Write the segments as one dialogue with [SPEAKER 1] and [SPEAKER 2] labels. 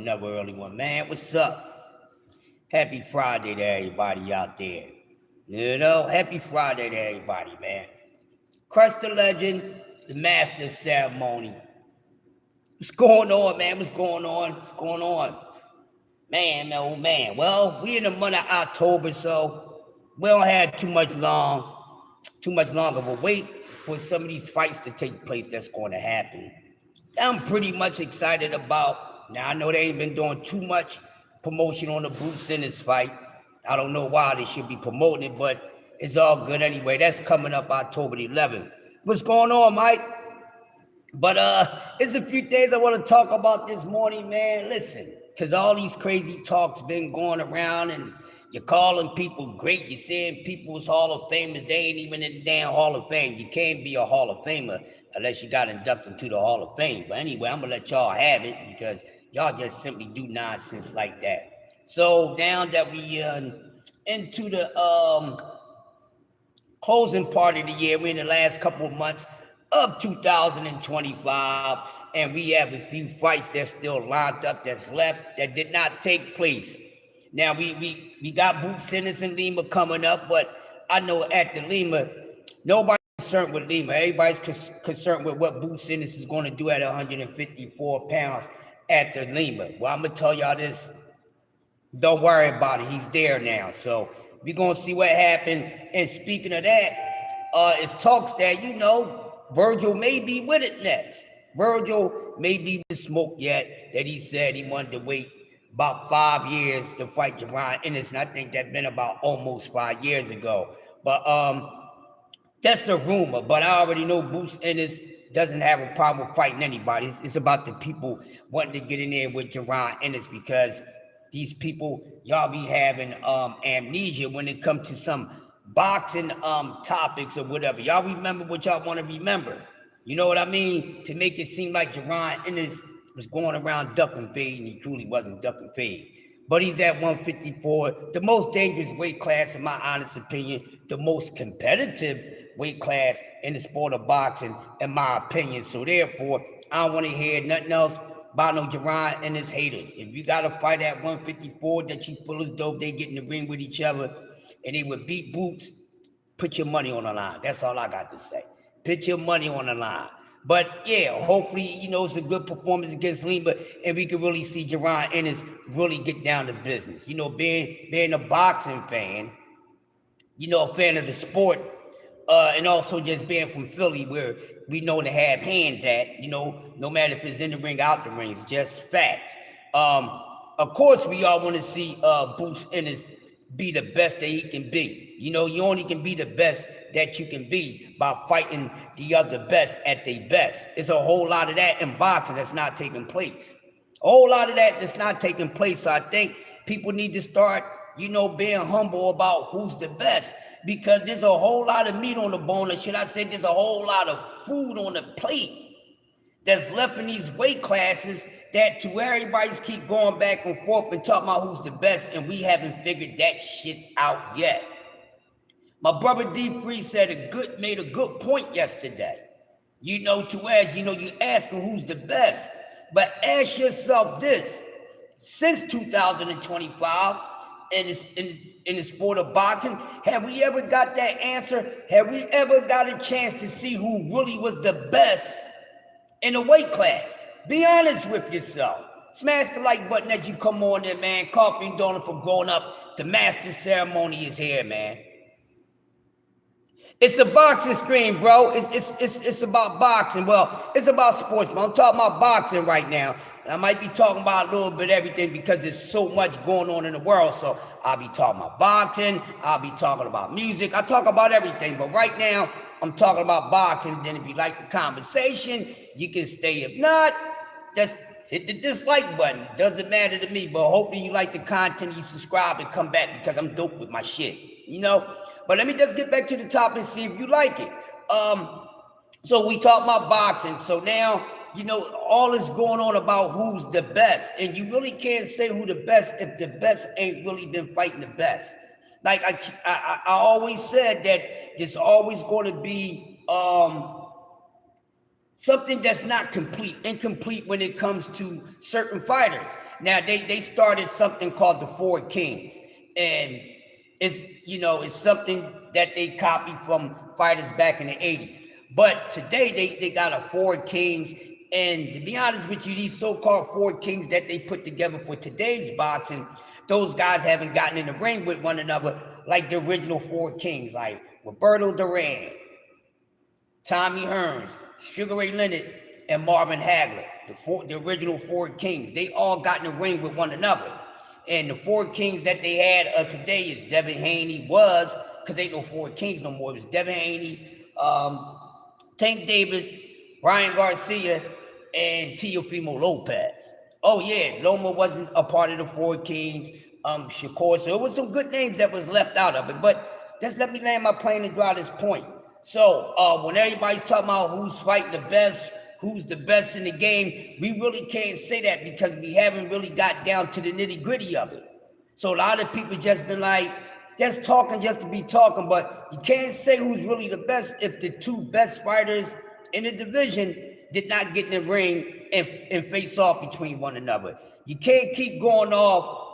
[SPEAKER 1] another early one, man. What's up? Happy Friday to everybody out there. Happy Friday to everybody, man. Crush the legend, the master ceremony. What's going on, man? What's going on? What's going on? Man, oh man. Well, we in the month of October, so we don't have too much longer of a wait for some of these fights to take place that's going to happen. I'm pretty much excited about. Now, I know they ain't been doing too much promotion on the Boots in this fight. I don't know why they should be promoting it, but it's all good anyway. That's coming up October the 11th. What's going on, Mike? But there's a few things I want to talk about this morning, man. Listen, because all these crazy talks been going around, and you're calling people great. You're saying people's Hall of Famers. They ain't even in the damn Hall of Fame. You can't be a Hall of Famer unless you got inducted to the Hall of Fame. But anyway, I'm going to let y'all have it because y'all just simply do nonsense like that. So now that we into the closing part of the year, we're in the last couple of months of 2025, and we have a few fights that's still lined up, that's left, that did not take place. Now, we got Boots Ennis and Lima coming up, but I know at the Lima, nobody's concerned with Lima. Everybody's concerned with what Boots Ennis is going to do at 154 pounds at the Lima. Well, I'm going to tell y'all this. Don't worry about it. He's there now. So we're going to see what happened. And speaking of that, it's talks that, Virgil may be with it next. Virgil may be with smoke yet, that he said he wanted to wait about 5 years to fight Jerron Ennis. And I think that's been about almost 5 years ago. But that's a rumor. But I already know Boots Ennis doesn't have a problem with fighting anybody. It's about the people wanting to get in there with Jerron Ennis, because these people, y'all be having amnesia when it comes to some boxing topics or whatever. Y'all remember what y'all want to remember. You know what I mean? To make it seem like Jerron Ennis was going around duck and fade, and he truly wasn't duck and fade. But he's at 154, the most dangerous weight class, in my honest opinion, the most competitive weight class in the sport of boxing, in my opinion. So therefore, I don't want to hear nothing else about no Jerron and his haters. If you got to fight at 154 that you feel as though they get in the ring with each other and they would beat Boots, put your money on the line. That's all I got to say. Put your money on the line. But yeah, hopefully, it's a good performance against Lima, and we can really see Jerron Ennis really get down to business. Being a boxing fan, a fan of the sport, and also just being from Philly, where we know to have hands at, no matter if it's in the ring, out the ring, it's just facts. Of course, we all want to see Boots Ennis be the best that he can be. You only can be the best that you can be by fighting the other best at their best. It's a whole lot of that in boxing that's not taking place. A whole lot of that that's not taking place. So I think people need to start, being humble about who's the best, because there's a whole lot of meat on the bone, or should I say there's a whole lot of food on the plate that's left in these weight classes, that to where everybody's keep going back and forth and talking about who's the best, and we haven't figured that shit out yet. My brother D Free made a good point yesterday. To where, you asking who's the best. But ask yourself this: since 2025, in the sport of boxing, have we ever got that answer? Have we ever got a chance to see who really was the best in a weight class? Be honest with yourself. Smash the like button as you come on there, man. Coffee and donut for growing up. The master ceremony is here, man. It's a boxing stream, bro. It's about boxing. Well, it's about sports, but I'm talking about boxing right now. I might be talking about a little bit of everything because there's so much going on in the world. So I'll be talking about boxing. I'll be talking about music. I talk about everything. But right now, I'm talking about boxing. Then if you like the conversation, you can stay. If not, just hit the dislike button. It doesn't matter to me. But hopefully you like the content. You subscribe and come back, because I'm dope with my shit. But let me just get back to the top and see if you like it. So we talk about boxing. So now, all is going on about who's the best. And you really can't say who the best if the best ain't really been fighting the best. Like I always said that there's always going to be something that's not incomplete when it comes to certain fighters. Now they started something called the Four Kings, and it's something that they copied from fighters back in the 80s. But today they got a Four Kings, and to be honest with you, these so-called Four Kings that they put together for today's boxing, those guys haven't gotten in the ring with one another like the original Four Kings, like Roberto Duran, Tommy Hearns, Sugar Ray Leonard, and Marvin Hagler, the original Four Kings. They all got in the ring with one another. And the Four Kings that they had today is Devin Haney, because ain't no Four Kings no more. It was Devin Haney, Tank Davis, Ryan Garcia, and Teofimo Lopez. Oh yeah, Loma wasn't a part of the Four Kings, Shakur. So it was some good names that was left out of it. But just let me land my plane and draw this point. So when everybody's talking about who's fighting the best, who's the best in the game, we really can't say that because we haven't really got down to the nitty-gritty of it. So a lot of people just been like, just talking just to be talking, but you can't say who's really the best if the two best fighters in the division did not get in the ring and face off between one another. You can't keep going off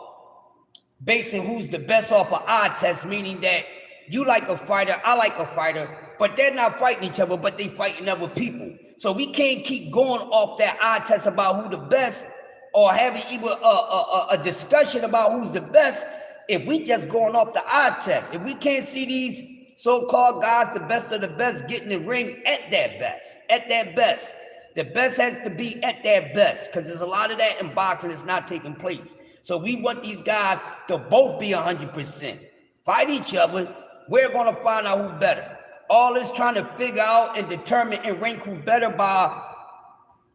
[SPEAKER 1] basing who's the best off an eye test, meaning that you like a fighter, I like a fighter, but they're not fighting each other, but they fighting other people. So we can't keep going off that eye test about who the best or having even a discussion about who's the best if we just going off the eye test. If we can't see these so-called guys, the best of the best, getting in the ring at their best. The best has to be at their best because there's a lot of that in boxing that's not taking place. So we want these guys to both be 100%. Fight each other. We're going to find out who better. All this trying to figure out and determine and rank who better by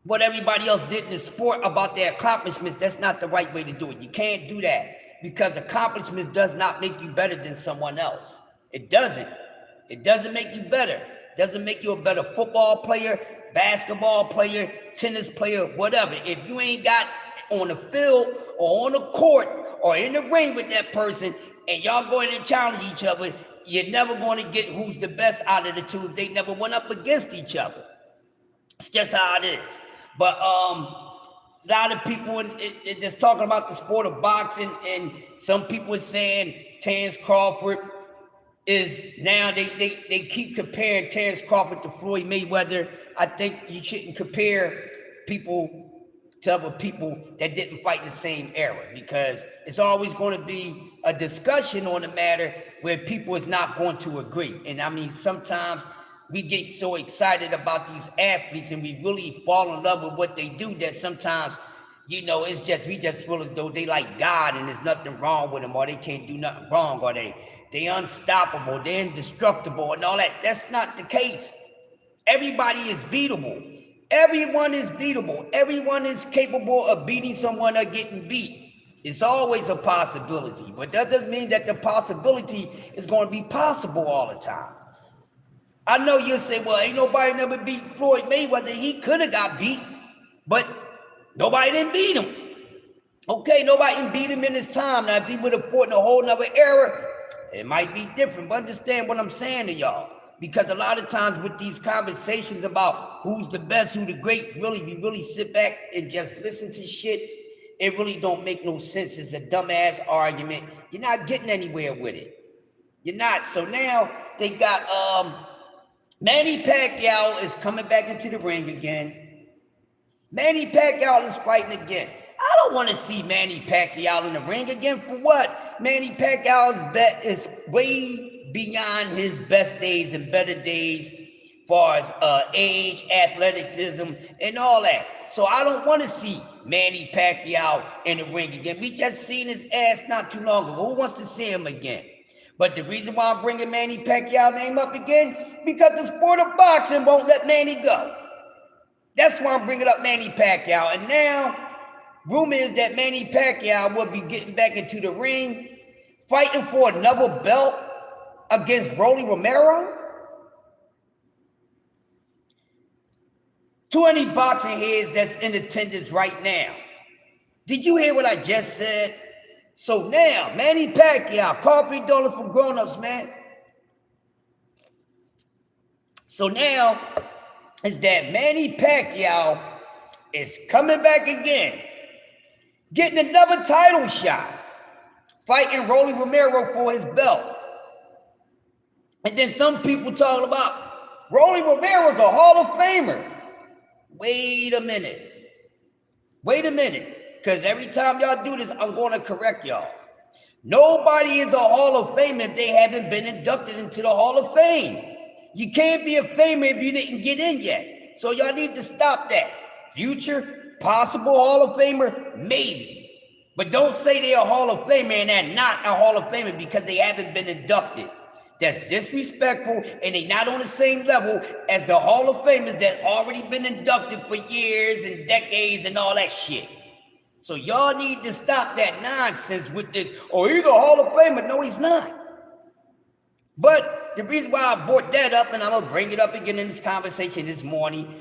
[SPEAKER 1] what everybody else did in the sport about their accomplishments, that's not the right way to do it. You can't do that because accomplishments does not make you better than someone else. It doesn't. It doesn't make you better. It doesn't make you a better football player, basketball player, tennis player, whatever. If you ain't got on the field or on the court or in the ring with that person and y'all go in and challenge each other, you're never going to get who's the best out of the two if they never went up against each other. It's just how it is. But a lot of people just talking about the sport of boxing, and some people are saying Terence Crawford is now, they keep comparing Terence Crawford to Floyd Mayweather. I think you shouldn't compare people to other people that didn't fight in the same era, because it's always going to be a discussion on the matter where people is not going to agree. And I mean, sometimes we get so excited about these athletes and we really fall in love with what they do that sometimes, it's just, we just feel as though they like God and there's nothing wrong with them, or they can't do nothing wrong, or they unstoppable, they're indestructible and all that. That's not the case. Everybody is beatable. Everyone is beatable. Everyone is capable of beating someone or getting beat. It's always a possibility, but that doesn't mean that the possibility is going to be possible all the time. I know you'll say, well, ain't nobody never beat Floyd Mayweather. He could have got beat, but nobody didn't beat him. Okay, nobody didn't beat him in his time. Now, if he would have fought in a whole nother era, it might be different, but understand what I'm saying to y'all. Because a lot of times with these conversations about who's the best, who the great, we really sit back and just listen to shit. It really don't make no sense. It's a dumbass argument. You're not getting anywhere with it. You're not. So now they got Manny Pacquiao is coming back into the ring again. Manny Pacquiao is fighting again. I don't want to see Manny Pacquiao in the ring again. For what? Manny Pacquiao's bet is way beyond his best days and better days as far as age, athleticism, and all that. So I don't want to see Manny Pacquiao in the ring again. We just seen his ass not too long ago. Who wants to see him again? But the reason why I'm bringing Manny Pacquiao's name up again, because the sport of boxing won't let Manny go. That's why I'm bringing up Manny Pacquiao. And now, rumor is that Manny Pacquiao will be getting back into the ring, fighting for another belt against Rolly Romero. To any boxing heads that's in attendance right now, did you hear what I just said? So now, Manny Pacquiao, coffee dollar for grown-ups, man. So now, is that Manny Pacquiao is coming back again getting another title shot, fighting Rolly Romero for his belt. And then some people talking about Rolly Romero's a Hall of Famer. Wait a minute. Because every time y'all do this, I'm going to correct y'all. Nobody is a Hall of Famer if they haven't been inducted into the Hall of Fame. You can't be a Famer if you didn't get in yet. So y'all need to stop that. Future, possible Hall of Famer, maybe. But don't say they're a Hall of Famer and they're not a Hall of Famer because they haven't been inducted. That's disrespectful, and they're not on the same level as the Hall of Famers that already been inducted for years and decades and all that shit. So y'all need to stop that nonsense with this, oh, he's a Hall of Famer. No, he's not. But the reason why I brought that up, and I'm going to bring it up again in this conversation this morning,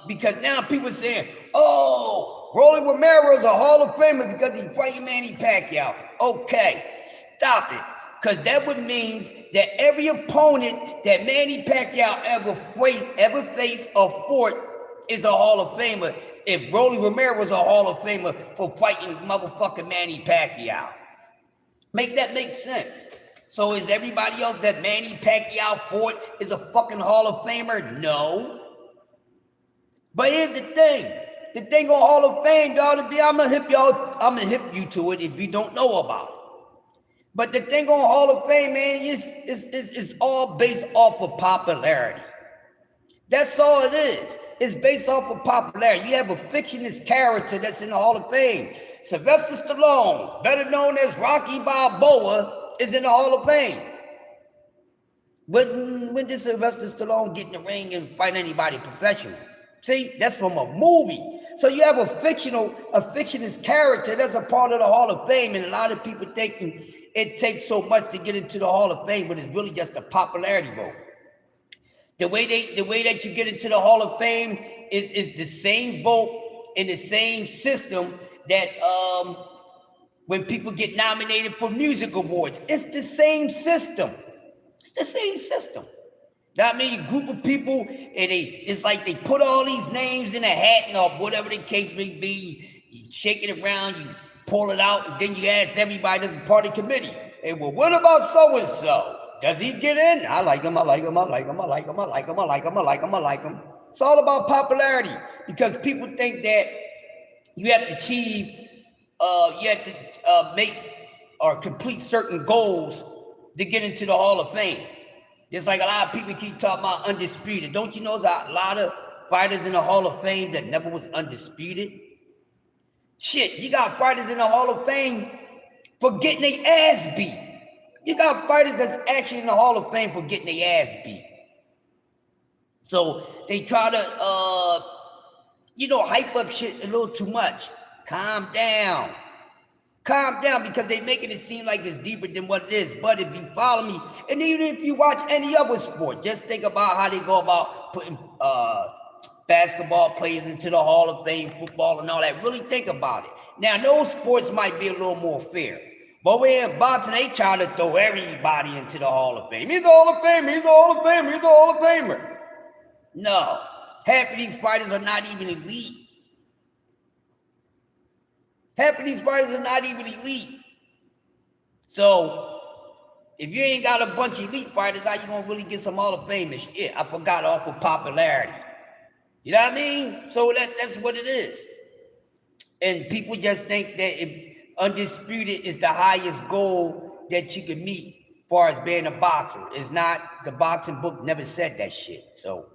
[SPEAKER 1] because now people are saying, oh, Rolly Romero is a Hall of Famer because he's fighting Manny Pacquiao. Okay, stop it. Because that would mean that every opponent that Manny Pacquiao ever faced or fought is a Hall of Famer. If Rolly Romero was a Hall of Famer for fighting motherfucking Manny Pacquiao. Make that make sense. So is everybody else that Manny Pacquiao fought is a fucking Hall of Famer? No. But here's the thing. The thing on Hall of Fame, y'all, I'm gonna hip you to it if you don't know about it. But the thing on Hall of Fame, man, is all based off of popularity. That's all it is. It's based off of popularity. You have a fictionist character that's in the Hall of Fame. Sylvester Stallone, better known as Rocky Balboa, is in the Hall of Fame. When did Sylvester Stallone get in the ring and fight anybody professional? See, that's from a movie. So you have a fictionist character that's a part of the Hall of Fame, and a lot of people think it takes so much to get into the Hall of Fame, but it's really just a popularity vote. The way that you get into the Hall of Fame is the same vote in the same system that when people get nominated for music awards. It's the same system. It's the same system. Now, I mean, a group of people, and it's like they put all these names in a hat or whatever the case may be. You shake it around, you pull it out, and then you ask everybody that's a part of the committee. Hey, well, what about so-and-so? Does he get in? I like him, I like him, I like him, I like him, I like him, I like him, I like him, I like him. It's all about popularity because people think that you have to achieve, you have to make or complete certain goals to get into the Hall of Fame. Just like a lot of people keep talking about undisputed. Don't you know there's a lot of fighters in the Hall of Fame that never was undisputed? Shit, you got fighters in the Hall of Fame for getting their ass beat. You got fighters that's actually in the Hall of Fame for getting their ass beat. So they try to, hype up shit a little too much. Calm down. Calm down because they're making it seem like it's deeper than what it is. But if you follow me, and even if you watch any other sport, just think about how they go about putting basketball players into the Hall of Fame, football and all that. Really think about it. Now, those sports might be a little more fair. But we're in boxing, they try to throw everybody into the Hall of Fame. He's a Hall of Famer, he's a Hall of Famer, he's a Hall of Famer. No, half of these fighters are not even elite. Half of these fighters are not even elite. So, if you ain't got a bunch of elite fighters, how you gonna really get some Hall of Fame? Shit, I forgot off of popularity. You know what I mean? So that's what it is. And people just think that if undisputed is the highest goal that you can meet as far as being a boxer. It's not. The boxing book never said that shit. So,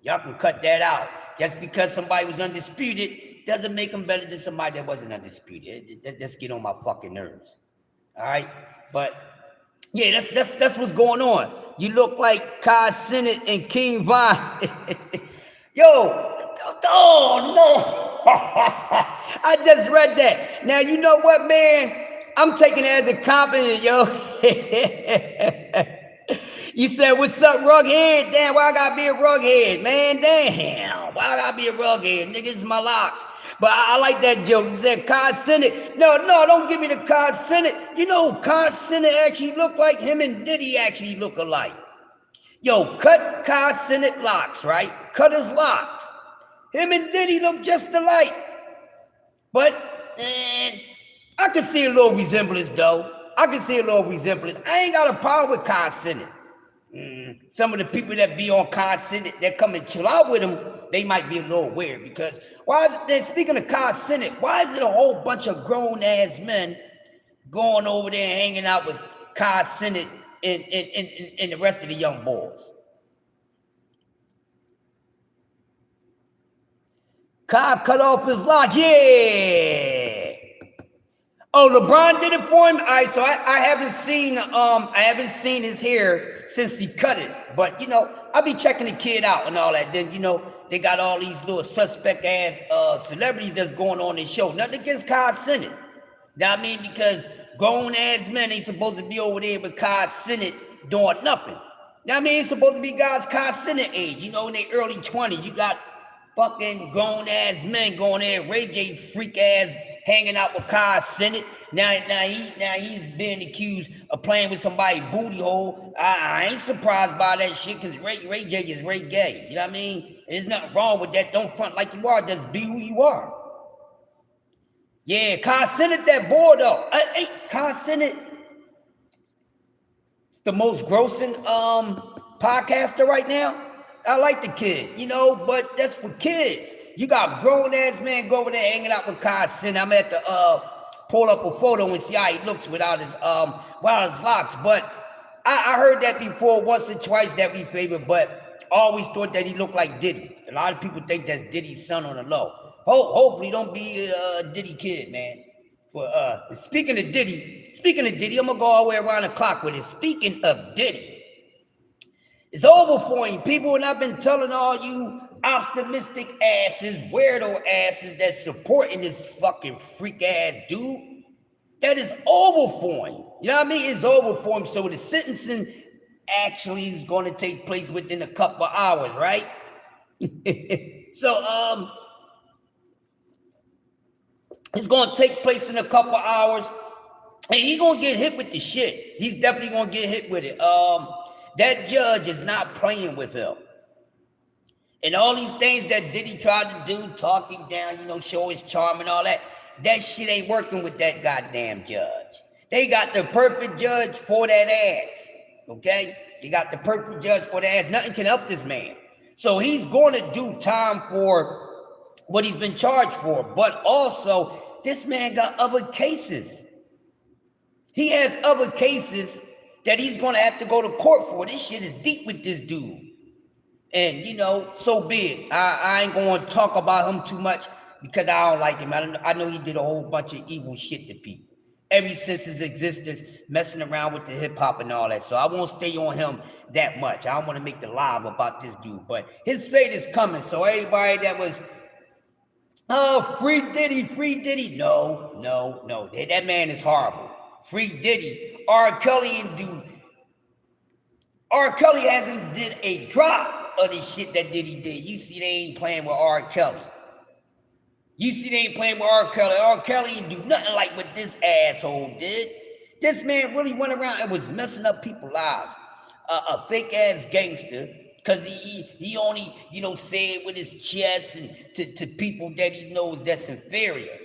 [SPEAKER 1] y'all can cut that out. Just because somebody was undisputed doesn't make them better than somebody that wasn't undisputed. That's get on my fucking nerves. All right? But, yeah, that's what's going on. You look like Kai Cenat and King Von. Yo, oh, no. I just read that. Now, you know what, man? I'm taking it as a compliment, yo. You said, what's up, rughead? Damn, why I gotta be a rughead, man? Damn, why I gotta be a rughead? Niggas, my locks. But I like that joke. You said Kai Cenat. No, don't give me the Kai Cenat. You know, Kai Cenat actually look like him and Diddy actually look alike. Yo, cut Kai Cenat locks, right? Cut his locks. Him and Diddy look just alike. But then I can see a little resemblance, though. I can see a little resemblance. I ain't got a problem with Kai Cenat. Some of the people that be on Kai Cenat that come and chill out with him, they might be a little weird because why is it, then speaking of Kai Cenat, why is it a whole bunch of grown-ass men going over there and hanging out with Kai Cenat and the rest of the young boys? Kai cut off his lock, yeah. Oh, LeBron did it for him. All right, so I haven't seen his hair since he cut it. But you know, I be checking the kid out and all that. Then you know they got all these little suspect ass celebrities that's going on this show. Nothing against Kai Cenat. Now I mean because grown ass men ain't supposed to be over there with Kai Cenat doing nothing. Now I mean it's supposed to be guys Kai Cenat age. You know in their early 20s, you got fucking grown ass men going there, Ray J freak ass hanging out with Kai Cenat. Now he's being accused of playing with somebody's booty hole. I ain't surprised by that shit because Ray J is Ray Gay. You know what I mean? There's nothing wrong with that. Don't front like you are. Just be who you are. Yeah, Kai Cenat that boy though. Kai Cenat, the most grossing podcaster right now. I like the kid, you know, but that's for kids. You got grown-ass men go over there hanging out with Kai Cenat. I'm at the pull up a photo and see how he looks without his locks. But I heard that before once or twice that we favored, but I always thought that he looked like Diddy. A lot of people think that's Diddy's son on the low. Hopefully don't be a Diddy kid, man. Speaking of Diddy, I'm gonna go all the way around the clock with it. Speaking of Diddy. It's over for you, people, and I've been telling all you optimistic asses, weirdo asses that's supporting this fucking freak ass dude, that is over for him. You know what I mean? It's over for him. So the sentencing actually is going to take place within a couple of hours, right? So it's going to take place in a couple of hours, and he's going to get hit with the shit. He's definitely going to get hit with it. That judge is not playing with him. And all these things that Diddy tried to do, talking down, you know, show his charm and all that, that shit ain't working with that goddamn judge. They got the perfect judge for that ass, okay? They got the perfect judge for that ass. Nothing can help this man. So he's going to do time for what he's been charged for. But also, this man got other cases. He has other cases that he's going to have to go to court for. This shit is deep with this dude. And, you know, so be it. I ain't going to talk about him too much because I don't like him. I know he did a whole bunch of evil shit to people. Ever since his existence, messing around with the hip-hop and all that. So I won't stay on him that much. I don't want to make the live about this dude. But his fate is coming. So everybody that was, oh, free Diddy. No. That man is horrible. Free Diddy. R. Kelly hasn't did a drop of the shit that Diddy did. You see, they ain't playing with R. Kelly. R. Kelly ain't do nothing like what this asshole did. This man really went around and was messing up people's lives. A fake ass gangster, because he only, you know, say it with his chest and to people that he knows that's inferior.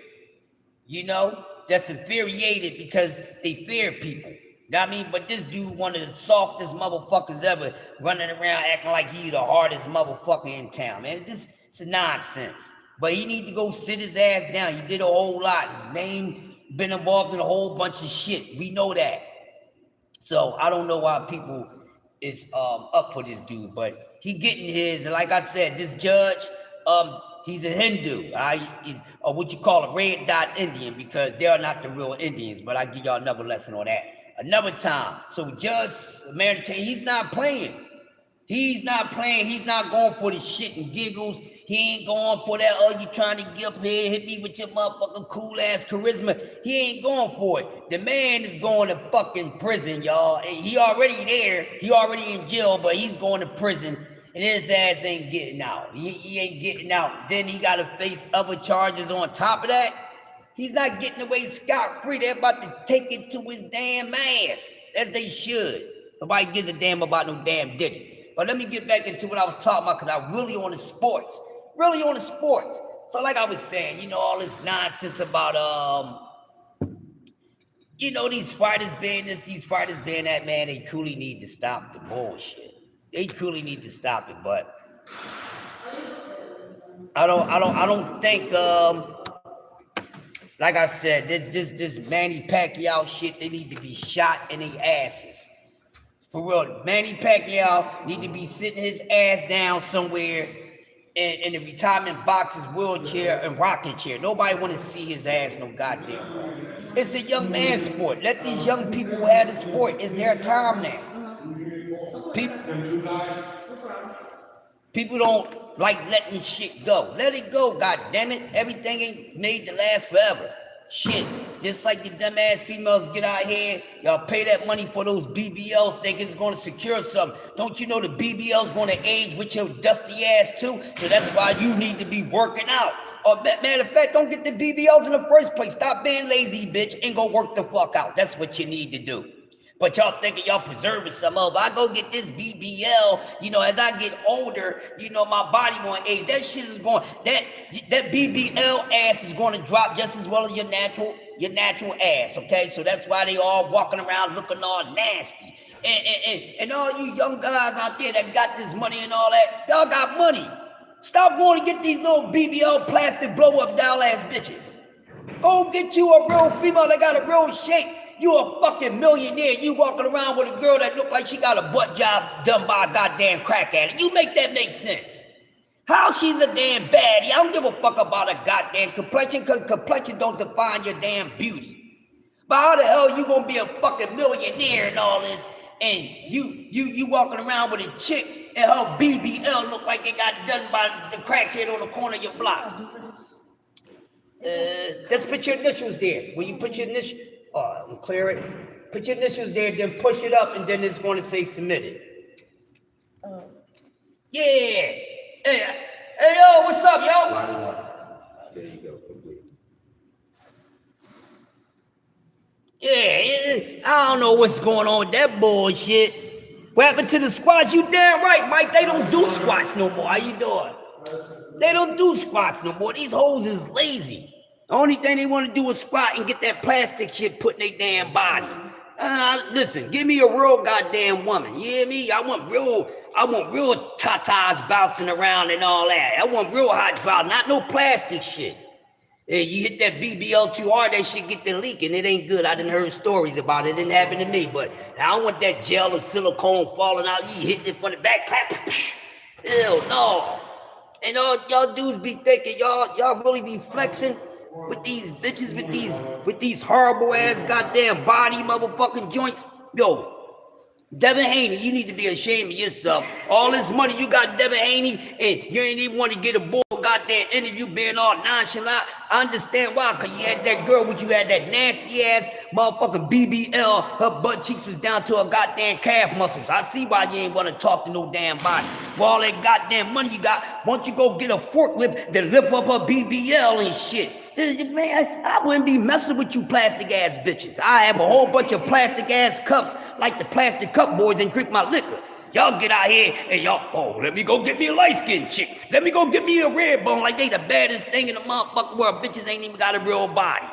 [SPEAKER 1] You know? That's infuriated because they fear people. You know what I mean? But this dude, one of the softest motherfuckers ever, running around acting like he's the hardest motherfucker in town, man. This is nonsense. But he needs to go sit his ass down. He did a whole lot. His name been involved in a whole bunch of shit. We know that. So I don't know why people is up for this dude, but he getting his. And like I said, this judge, he's a Hindu, or what you call a red dot Indian, because they're not the real Indians, but I'll give y'all another lesson on that another time. So Judge Maritain, he's not playing. He's not going for the shit and giggles. He ain't going for that, oh, you trying to get up here, hit me with your motherfucking cool-ass charisma. He ain't going for it. The man is going to fucking prison, y'all. He already there. He already in jail, but he's going to prison. And his ass ain't getting out. He ain't getting out. Then he got to face other charges on top of that. He's not getting away scot-free. They're about to take it to his damn ass, as they should. Nobody gives a damn about no damn Diddy. But let me get back into what I was talking about, because I'm really on the sports. like I was saying, you know, all this nonsense about you know, these fighters being this, these fighters being that, man, they truly need to stop the bullshit. They truly need to stop it, but I don't think like I said, this Manny Pacquiao shit, they need to be shot in their asses. For real, Manny Pacquiao need to be sitting his ass down somewhere in the retirement box's wheelchair and rocking chair. Nobody want to see his ass no goddamn more. It's a young man's sport. Let these young people who have the sport. It's their time now. People don't like letting shit go. Let it go, goddammit. Everything ain't made to last forever. Shit. Just like the dumbass females get out here, y'all pay that money for those BBLs, thinking it's gonna secure something. Don't you know the BBL's gonna age with your dusty ass too? So that's why you need to be working out. Or matter of fact, don't get the BBLs in the first place. Stop being lazy, bitch, and go work the fuck out. That's what you need to do. But y'all thinking y'all preserving some of. I go get this BBL, you know, as I get older, you know, my body won't age. That shit is going, that BBL ass is going to drop just as well as your natural ass, okay? So that's why they all walking around looking all nasty. And all you young guys out there that got this money and all that, y'all got money. Stop going to get these little BBL plastic blow-up doll ass bitches. Go get you a real female that got a real shape. You a fucking millionaire. You walking around with a girl that look like she got a butt job done by a goddamn crack addict. You make that make sense. How she's a damn baddie. I don't give a fuck about a goddamn complexion, because complexion don't define your damn beauty. But how the hell you gonna be a fucking millionaire and all this, and you walking around with a chick and her BBL look like it got done by the crackhead on the corner of your block? Just put your initials there. When you put your initials, clear it. Put your initials there, then push it up, and then it's going to say submitted. Yeah. Hey, yo, what's up, yo? There you go. Yeah, I don't know what's going on with that bullshit. What happened to the squats? You damn right, Mike. They don't do squats no more. How you doing? They don't do squats no more. These hoes is lazy. The only thing they want to do is squat and get that plastic shit put in their damn body. Listen, give me a real goddamn woman. You hear me? I want real tatas bouncing around and all that. I want real hot brown, not no plastic shit. You hit that BBL too hard, that shit get to leaking. It ain't good. I done heard stories about it. It didn't happen to me, but I don't want that gel and silicone falling out. You hit it from the back, clap. Ew, no. And all y'all dudes be thinking y'all really be flexing with these bitches, with these horrible ass goddamn body motherfucking joints. Yo, Devin Haney, you need to be ashamed of yourself. All this money you got, Devin Haney, and you ain't even want to get a bull goddamn interview being all nonchalant. I understand why, because you had that girl with you had that nasty ass motherfucking BBL. Her butt cheeks was down to her goddamn calf muscles. I see why you ain't want to talk to no damn body. For all that goddamn money you got, why don't you go get a forklift that lift up her BBL and shit? Man, I wouldn't be messing with you plastic ass bitches. I have a whole bunch of plastic ass cups like the plastic cup boys and drink my liquor. Y'all get out here and y'all, let me go get me a light-skinned chick. Let me go get me a red bone like they the baddest thing in the motherfucking world. Bitches ain't even got a real body.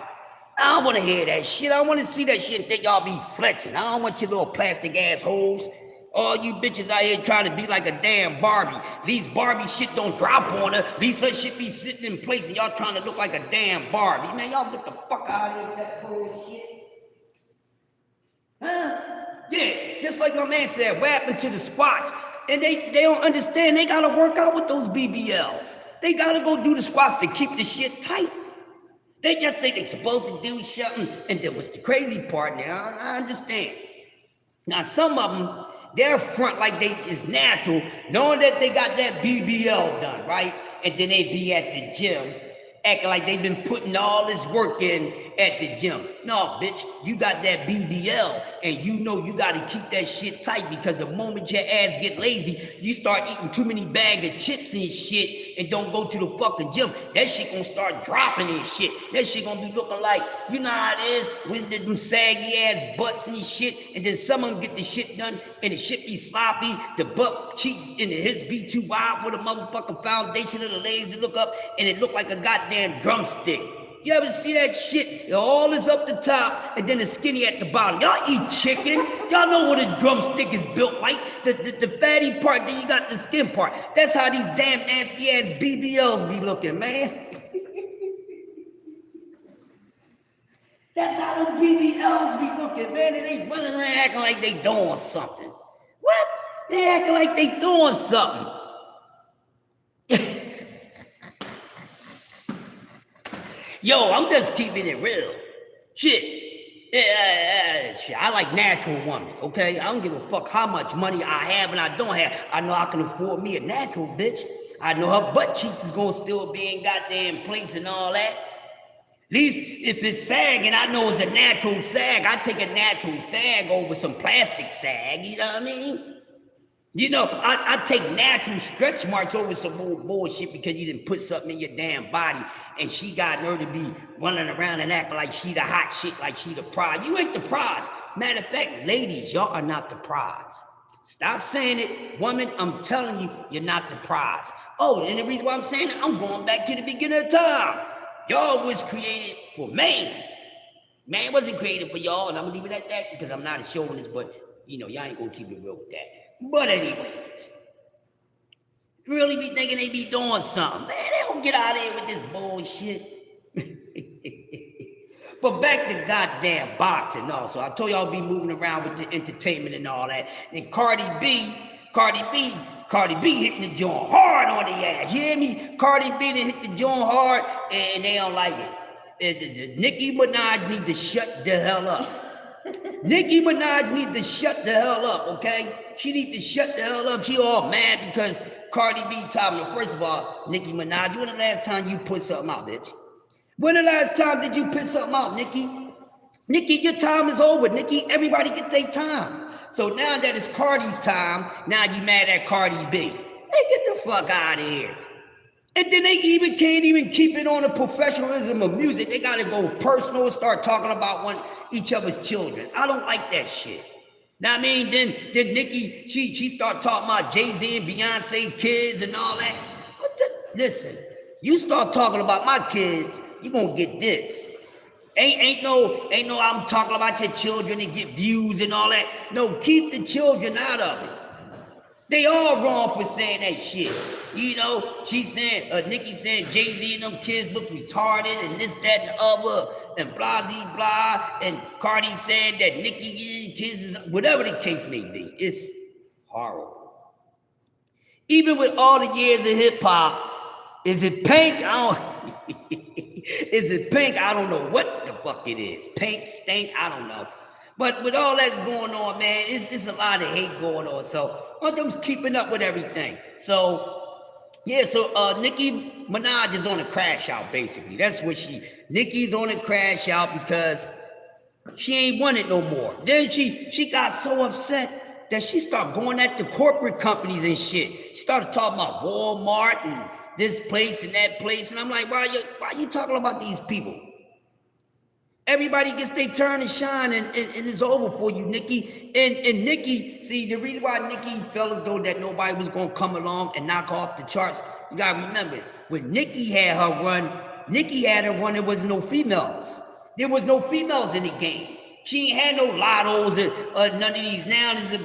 [SPEAKER 1] I don't want to hear that shit. I want to see that shit and think y'all be flexing. I don't want your little plastic ass hoes. All you bitches out here trying to be like a damn Barbie. These Barbie shit don't drop on her. Lisa shit be sitting in place and y'all trying to look like a damn Barbie. Man, y'all get the fuck out of here with that bullshit. Huh? Yeah, just like my man said, what happened to the squats? And they don't understand they gotta work out with those BBLs. They gotta go do the squats to keep the shit tight. They just think they supposed to do something. And then what's the crazy part now? I understand. Now some of them, their front like they is natural, knowing that they got that BBL done, right? And then they be at the gym Acting like they've been putting all this work in at the gym. No, bitch, you got that BBL, and you know you got to keep that shit tight, because the moment your ass get lazy, you start eating too many bag of chips and shit and don't go to the fucking gym. That shit gonna start dropping and shit. That shit gonna be looking like, you know how it is, when them saggy ass butts and shit, and then some of them get the shit done and the shit be sloppy, the butt cheeks and the hips be too wide for the motherfucking foundation of the legs to look up, and it look like a goddamn drumstick. You ever see that shit? All is up the top and then the skinny at the bottom. Y'all eat chicken. Y'all know what a drumstick is built like. The fatty part, then you got the skin part. That's how these damn nasty ass BBLs be looking, man. That's how them BBLs be looking, man. And they running around acting like they doing something. What? They acting like they doing something. Yo, I'm just keeping it real. Shit. Shit. I like natural women, okay? I don't give a fuck how much money I have and I don't have. I know I can afford me a natural bitch. I know her butt cheeks is gonna still be in goddamn place and all that. At least if it's sagging, I know it's a natural sag. I take a natural sag over some plastic sag, you know what I mean? You know, I take natural stretch marks over some old bullshit because you didn't put something in your damn body, and she got her to be running around and acting like she the hot shit, like she the prize. You ain't the prize. Matter of fact, ladies, y'all are not the prize. Stop saying it. Woman, I'm telling you, you're not the prize. Oh, and the reason why I'm saying it, I'm going back to the beginning of time. Y'all was created for man. Man wasn't created for y'all, and I'm gonna leave it at that because I'm not a chauvinist, but you know, y'all ain't gonna keep it real with that. But anyways, really be thinking they be doing something. Man, they don't get out of here with this bullshit. But back to goddamn boxing also. I told y'all be moving around with the entertainment and all that. And Cardi B hitting the joint hard on the ass. You hear me? Cardi B done hit the joint hard and they don't like it. Nicki Minaj need to shut the hell up. Nicki Minaj needs to shut the hell up, okay? She needs to shut the hell up. She all mad because Cardi B told me. First of all, Nicki Minaj, when the last time you put something out, bitch? When the last time did you put something out, Nicki? Nicki, your time is over, Nicki. Everybody get their time. So now that it's Cardi's time, now you mad at Cardi B. Hey, get the fuck out of here. And then they even can't even keep it on the professionalism of music. They gotta go personal and start talking about each other's children. I don't like that shit. Now I mean, then Nicki, she start talking about Jay-Z and Beyonce kids and all that. Listen, you start talking about my kids, you gonna get this. Ain't no I'm talking about your children and get views and all that. No, keep the children out of it. They all wrong for saying that shit. You know, she's saying, Nicki saying Jay-Z and them kids look retarded and this, that, and the other, and blah, blah, blah. And Cardi said that Nicki kids is, whatever the case may be. It's horrible. Even with all the years of hip hop, is it Pink? Is it Pink? I don't know what the fuck it is. Pink, Stink, I don't know. But with all that going on, man, it's a lot of hate going on. So I'm keeping up with everything. So yeah, so Nicki Minaj is on a crash out, basically. That's what Nicki's on a crash out because she ain't want it no more. Then she got so upset that she started going at the corporate companies and shit. She started talking about Walmart and this place and that place. And I'm like, why you talking about these people? Everybody gets their turn and shine, and it's over for you, Nicki. And Nicki, see, the reason why Nicki felt as though that nobody was going to come along and knock off the charts, you got to remember, when Nicki had her run, there was no females. There was no females in the game. She ain't had no lottos or none of these. Now there's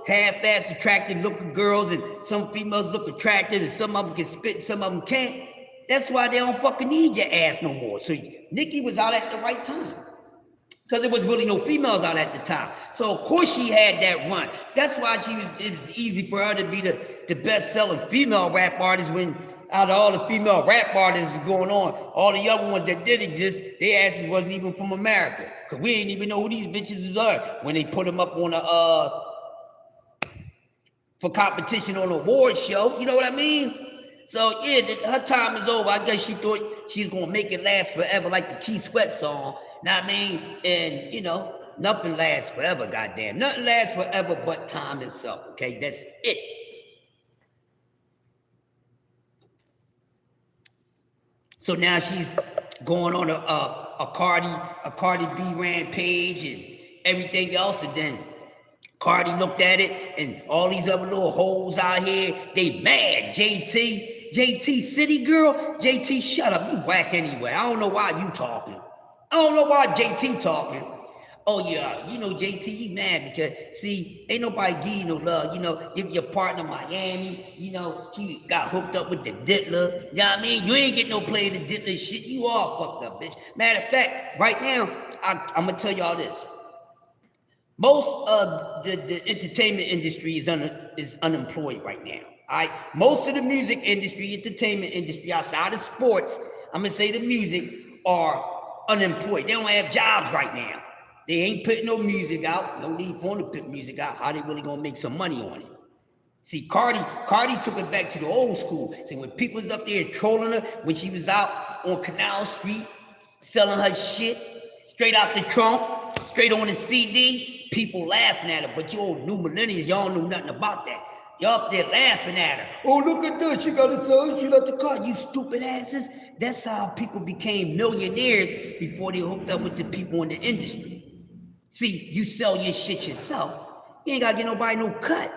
[SPEAKER 1] half-ass attractive looking girls, and some females look attractive, and some of them can spit, some of them can't. That's why they don't fucking need your ass no more. So Nicki was out at the right time because there was really no females out at the time. So of course she had that run. That's why it was easy for her to be the best-selling female rap artist when out of all the female rap artists going on, all the other ones that did exist, their asses wasn't even from America. Because we didn't even know who these bitches are when they put them up on for competition on an award show. You know what I mean? So yeah, her time is over. I guess she thought she's gonna make it last forever, like the Key Sweat song. Know what I mean? And you know, nothing lasts forever, goddamn. Nothing lasts forever but time itself. Okay, that's it. So now she's going on a Cardi B rampage and everything else, and then Cardi looked at it, and all these other little hoes out here, they mad. JT City Girl, JT, shut up, you whack anyway. I don't know why you talking. I don't know why JT talking. Oh yeah, you know JT, you mad because see, ain't nobody give you no love. You know, your partner Miami, you know, she got hooked up with the Diddler. You know what I mean? You ain't get no play of the Diddler shit. You all fucked up, bitch. Matter of fact, right now, I'm gonna tell y'all this. Most of the entertainment industry is unemployed right now. All right, most of the music industry, entertainment industry, outside of sports, I'm gonna say the music, are unemployed. They don't have jobs right now. They ain't putting no music out. No need for them to put music out. How they really gonna make some money on it? See, Cardi took it back to the old school. See, when people was up there trolling her, when she was out on Canal Street selling her shit straight out the trunk, straight on the CD, people laughing at her. But you old new millennials, y'all don't know nothing about that. Y'all up there laughing at her. Oh, look at that. She got to sell shit out the car. You stupid asses. That's how people became millionaires before they hooked up with the people in the industry. See, you sell your shit yourself. You ain't got to get nobody no cut.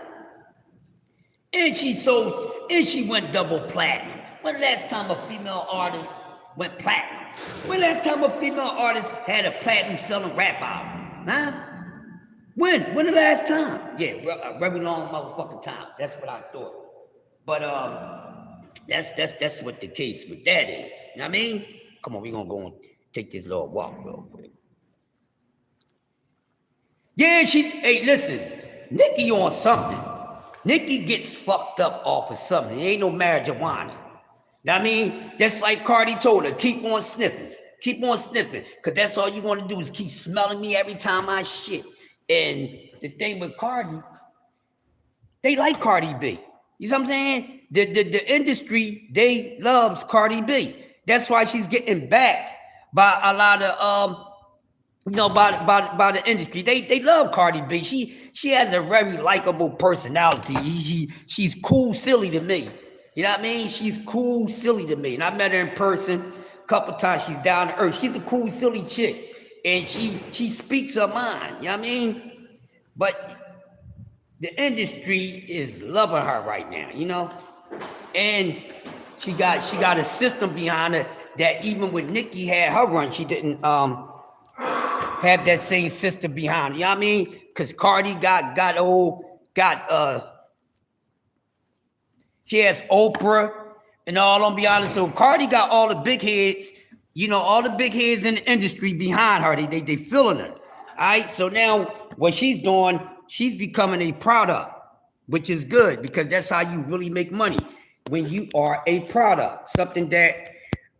[SPEAKER 1] And she went double platinum. When the last time a female artist went platinum? When the last time a female artist had a platinum selling rap album? Huh? When the last time? Yeah, a very long motherfucking time. That's what I thought. But that's what the case with that is. You know what I mean? Come on, we gonna go and take this little walk real quick. Yeah, hey, listen, Nicki on something. Nicki gets fucked up off of something. It ain't no marijuana. I mean, that's like Cardi told her, keep on sniffing. Keep on sniffing. Because that's all you want to do is keep smelling me every time I shit. And the thing with Cardi, they like Cardi B. You know what I'm saying? The industry, they loves Cardi B. That's why she's getting backed by a lot of by the industry. They love Cardi B. She has a very likable personality. She's cool, silly to me. You know what I mean? She's cool, silly to me. And I met her in person a couple times. She's down to earth. She's a cool, silly chick. And she speaks her mind. You know what I mean? But the industry is loving her right now, you know? And she got a system behind her that even when Nicki had her run, she didn't have that same system behind her. You know what I mean? Because Cardi she has Oprah and all, I'm be honest. So Cardi got all the big heads, you know, all the big heads in the industry behind her. They feeling her. All right. So now what she's doing, she's becoming a product, which is good because that's how you really make money. When you are a product, something that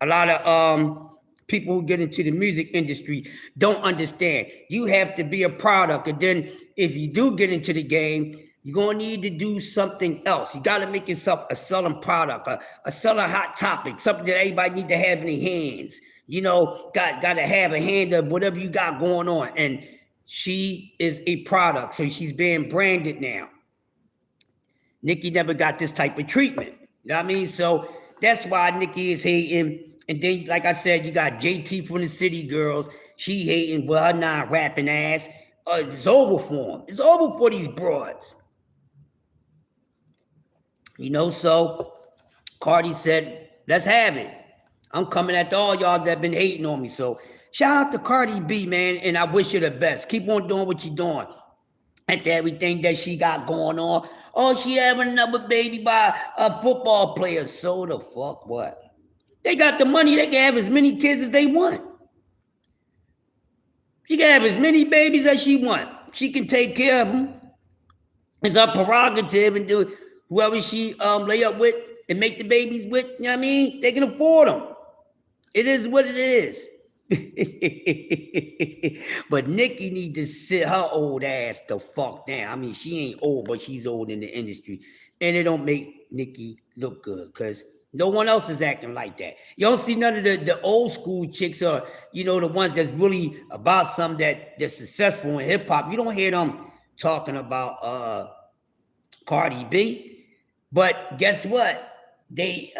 [SPEAKER 1] a lot of people who get into the music industry don't understand. You have to be a product. And then if you do get into the game, you're going to need to do something else. You got to make yourself a selling product, a selling hot topic, something that everybody need to have in their hands. You know, got to have a hand of whatever you got going on. And she is a product, so she's being branded now. Nicki never got this type of treatment. You know what I mean? So that's why Nicki is hating. And then, like I said, you got JT from the City Girls. She hating, well, her non-rapping ass. It's over for them. It's over for these broads. You know, so Cardi said, let's have it. I'm coming after all y'all that been hating on me. So shout out to Cardi B, man, and I wish you the best. Keep on doing what you're doing. After everything that she got going on. Oh, she having another baby by a football player. So the fuck what? They got the money. They can have as many kids as they want. She can have as many babies as she want. She can take care of them. It's her prerogative and do whoever she lay up with and make the babies with. You know what I mean? They can afford them. It is what it is. But Nicki need to sit her old ass the fuck down. I mean, she ain't old, but she's old in the industry. And it don't make Nicki look good because No one else is acting like that. You don't see none of the old school chicks or, you know, the ones that's really about something that's successful in hip hop. You don't hear them talking about Cardi B. But guess what? They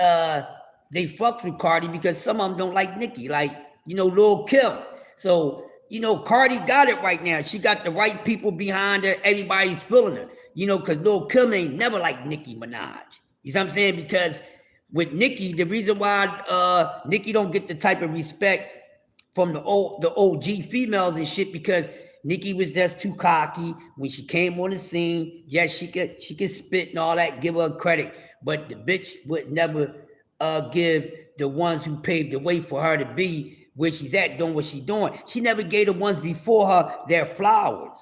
[SPEAKER 1] fucked with Cardi because some of them don't like Nicki, like, you know, Lil' Kim. So, you know, Cardi got it right now. She got the right people behind her. Everybody's feeling her. You know, because Lil' Kim ain't never like Nicki Minaj. You see what I'm saying? Because with Nicki, the reason why Nicki don't get the type of respect from the OG females and shit, because Nicki was just too cocky when she came on the scene. Yes, she could spit and all that, give her credit, but the bitch would never give the ones who paved the way for her to be where she's at, doing what she's doing. She never gave the ones before her their flowers.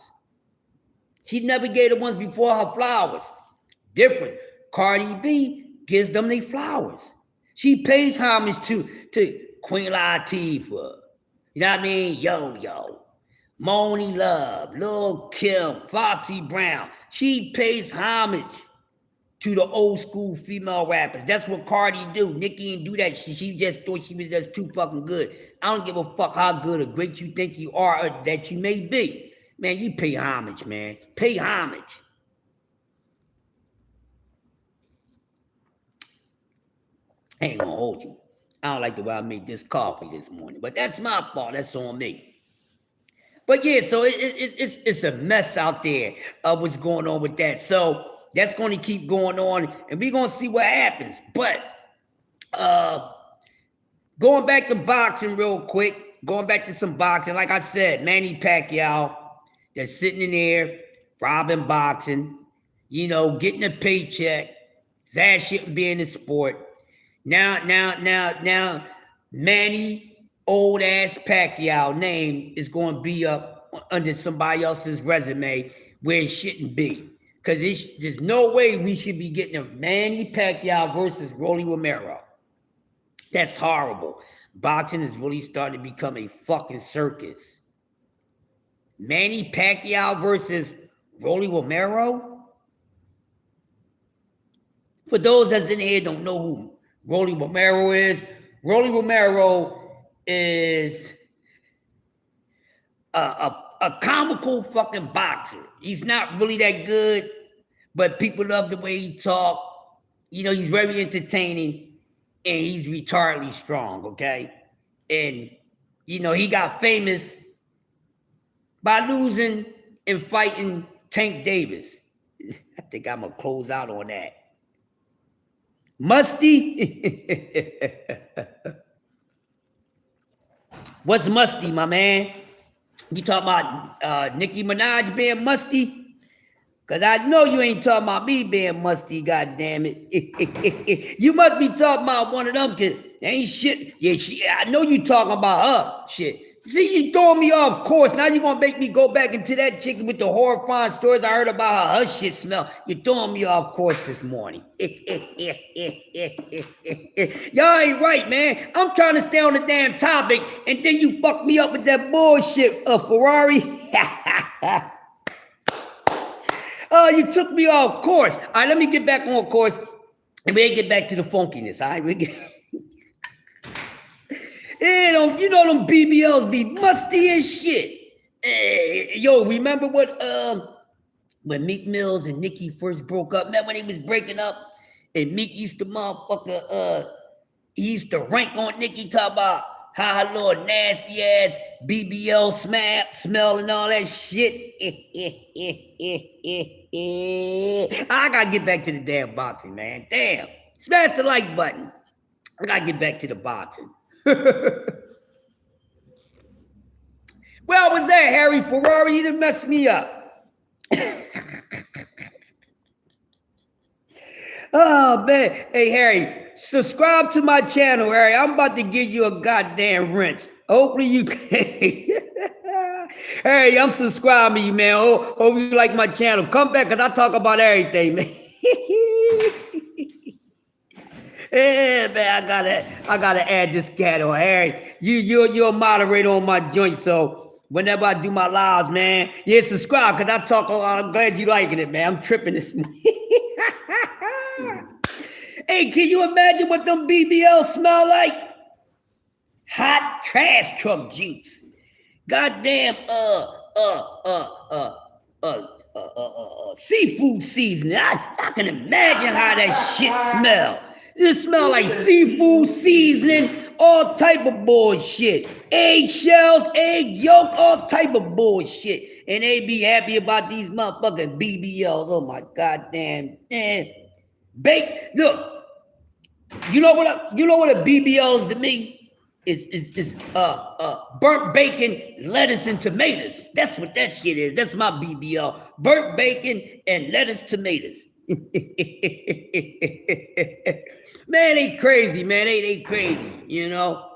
[SPEAKER 1] She never gave the ones before her flowers. Different. Cardi B gives them their flowers. She pays homage to Queen Latifah. You know what I mean? Yo. Moni Love, Lil' Kim, Foxy Brown. She pays homage to the old school female rappers. That's what Cardi do. Nicki didn't do that shit. She just thought she was just too fucking good. I don't give a fuck how good or great you think you are or that you may be. Man, you pay homage, man. Pay homage. I ain't gonna hold you. I don't like the way I made this coffee this morning, but that's my fault. That's on me. But yeah, so it's a mess out there of what's going on with that. So that's going to keep going on, and we're going to see what happens. But going back to boxing real quick, going back to some boxing, like I said, Manny Pacquiao, they're sitting in there, robbing boxing, you know, getting a paycheck. His ass shouldn't be in the sport. Now, Manny, old ass Pacquiao name is going to be up under somebody else's resume where it shouldn't be. Because there's no way we should be getting a Manny Pacquiao versus Rolly Romero. That's horrible. Boxing is really starting to become a fucking circus. Manny Pacquiao versus Rolly Romero? For those that's in here don't know who Rolly Romero is, Rolly Romero is a comical fucking boxer. He's not really that good, but people love the way he talk. You know, he's very entertaining, and he's retardedly strong, okay? And, you know, he got famous by losing and fighting Tank Davis. I think I'm going to close out on that. Musty? What's musty, my man? You talking about Nicki Minaj being musty? Because I know you ain't talking about me being musty, goddammit. You must be talking about one of them, because ain't shit. Yeah, I know you talking about her. Shit. See, you throwing me off course. Now you going to make me go back into that chicken with the horrifying stories I heard about her shit smell. You're throwing me off course this morning. Y'all ain't right, man. I'm trying to stay on the damn topic, and then you fuck me up with that bullshit, Ferrari. You took me off course. All right, let me get back on course, and we'll get back to the funkiness. All right, we get... You know them BBLs be musty as shit. Yo, remember what when Meek Mills and Nicki first broke up? Remember when they was breaking up and Meek used to he used to rank on Nicki, talk about how her little nasty ass BBL smell and all that shit. I gotta get back to the damn boxing, man. Damn. Smash the like button. I gotta get back to the boxing. Well, was that Harry Ferrari? He done messed me up. Oh, man. Hey, Harry, subscribe to my channel, Harry. I'm about to give you a goddamn wrench. Hopefully you can. Harry, I'm subscribing to you, man. Hope you like my channel. Come back, because I talk about everything, man. Yeah, man, I gotta add this cat on. Harry, you're a moderator on my joint, so whenever I do my lives, man, yeah, subscribe, because I talk. I'm glad you liking it, man. I'm tripping this morning. Hey, can you imagine what them BBLs smell like? Hot trash truck juice. Goddamn, seafood seasoning. I can imagine how that shit smell. It smell like seafood seasoning, all type of bullshit. Eggshells, egg yolk, all type of bullshit. And they be happy about these motherfucking BBLs. Oh my goddamn. Bake. Look, you know what a BBL is to me? Is burnt bacon, lettuce, and tomatoes. That's what that shit is. That's my BBL. Burnt bacon and lettuce, tomatoes. Man, they crazy, man. They crazy, you know.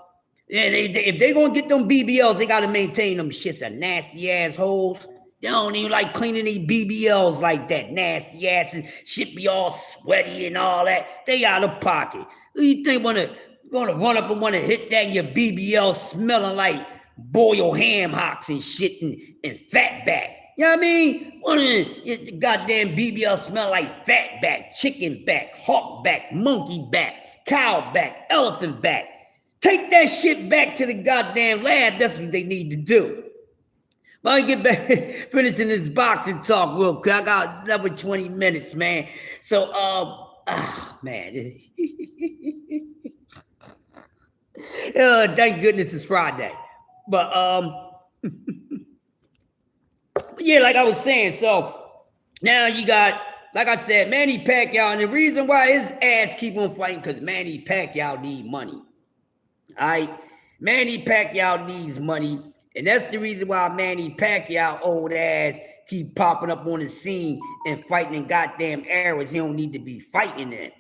[SPEAKER 1] And if they gonna get them BBLs, they gotta maintain them shits. Are nasty assholes. They don't even like cleaning these BBLs like that. Nasty asses, shit be all sweaty and all that. They out of pocket. Who you think gonna run up and want to hit that in your BBL smelling like boiled ham hocks and shit and fat back? You know what I mean? One of the goddamn BBL smell like fat back, chicken back, hawk back, monkey back, cow back, elephant back. Take that shit back to the goddamn lab. That's what they need to do. But I get back finishing this boxing talk real quick. I got another 20 minutes, man. So, man. Thank goodness it's Friday. But yeah, like I was saying, so now you got, like I said, Manny Pacquiao, and the reason why his ass keep on fighting, because Manny Pacquiao need money. All right? Manny Pacquiao needs money, and that's the reason why Manny Pacquiao old ass keep popping up on the scene and fighting in goddamn areas he don't need to be fighting in.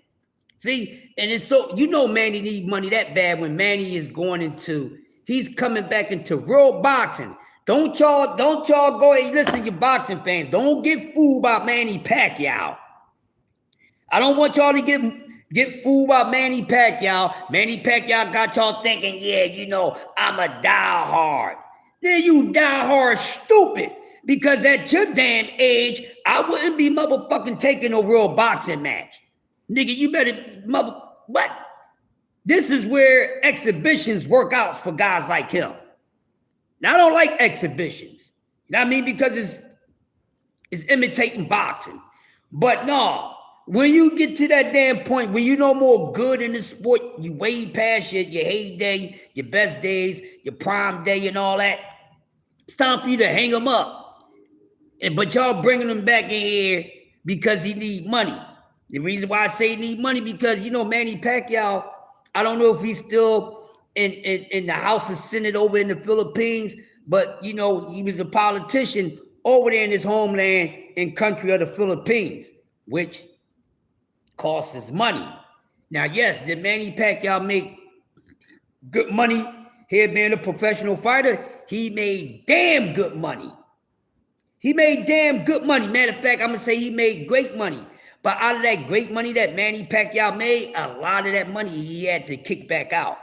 [SPEAKER 1] See, and it's so, you know, Manny need money that bad when Manny is he's coming back into real boxing. Don't y'all go, hey, listen, you boxing fans, don't get fooled by Manny Pacquiao. I don't want y'all to get fooled by Manny Pacquiao. Manny Pacquiao got y'all thinking, yeah, you know, I'm a diehard. Then you diehard stupid. Because at your damn age, I wouldn't be motherfucking taking a real boxing match. Nigga, you better what? This is where exhibitions work out for guys like him. Now, I don't like exhibitions. You know what I mean? Because it's imitating boxing. But no, when you get to that damn point when you know more good in the sport, you way past your heyday, your best days, your prime day and all that, it's time for you to hang them up. But y'all bringing him back in here because he need money. The reason why I say he need money because, you know, Manny Pacquiao, I don't know if he's still in the House of Senate over in the Philippines, but, you know, he was a politician over there in his homeland and country of the Philippines, which costs us money. Now, yes, did Manny Pacquiao make good money here being a professional fighter? He made damn good money. He made damn good money. Matter of fact, I'm going to say he made great money. But out of that great money that Manny Pacquiao made, a lot of that money he had to kick back out.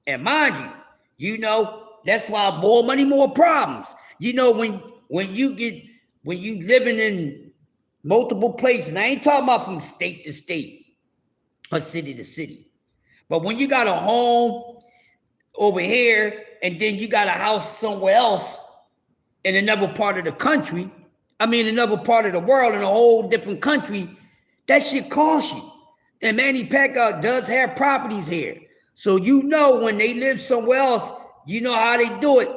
[SPEAKER 1] And mind you know, that's why more money, more problems. You know, when you living in multiple places, and I ain't talking about from state to state or city to city, but when you got a home over here and then you got a house somewhere else in another part of the country, another part of the world in a whole different country, that shit costs you. And Manny Pacquiao does have properties here. So you know when they live somewhere else, you know how they do it.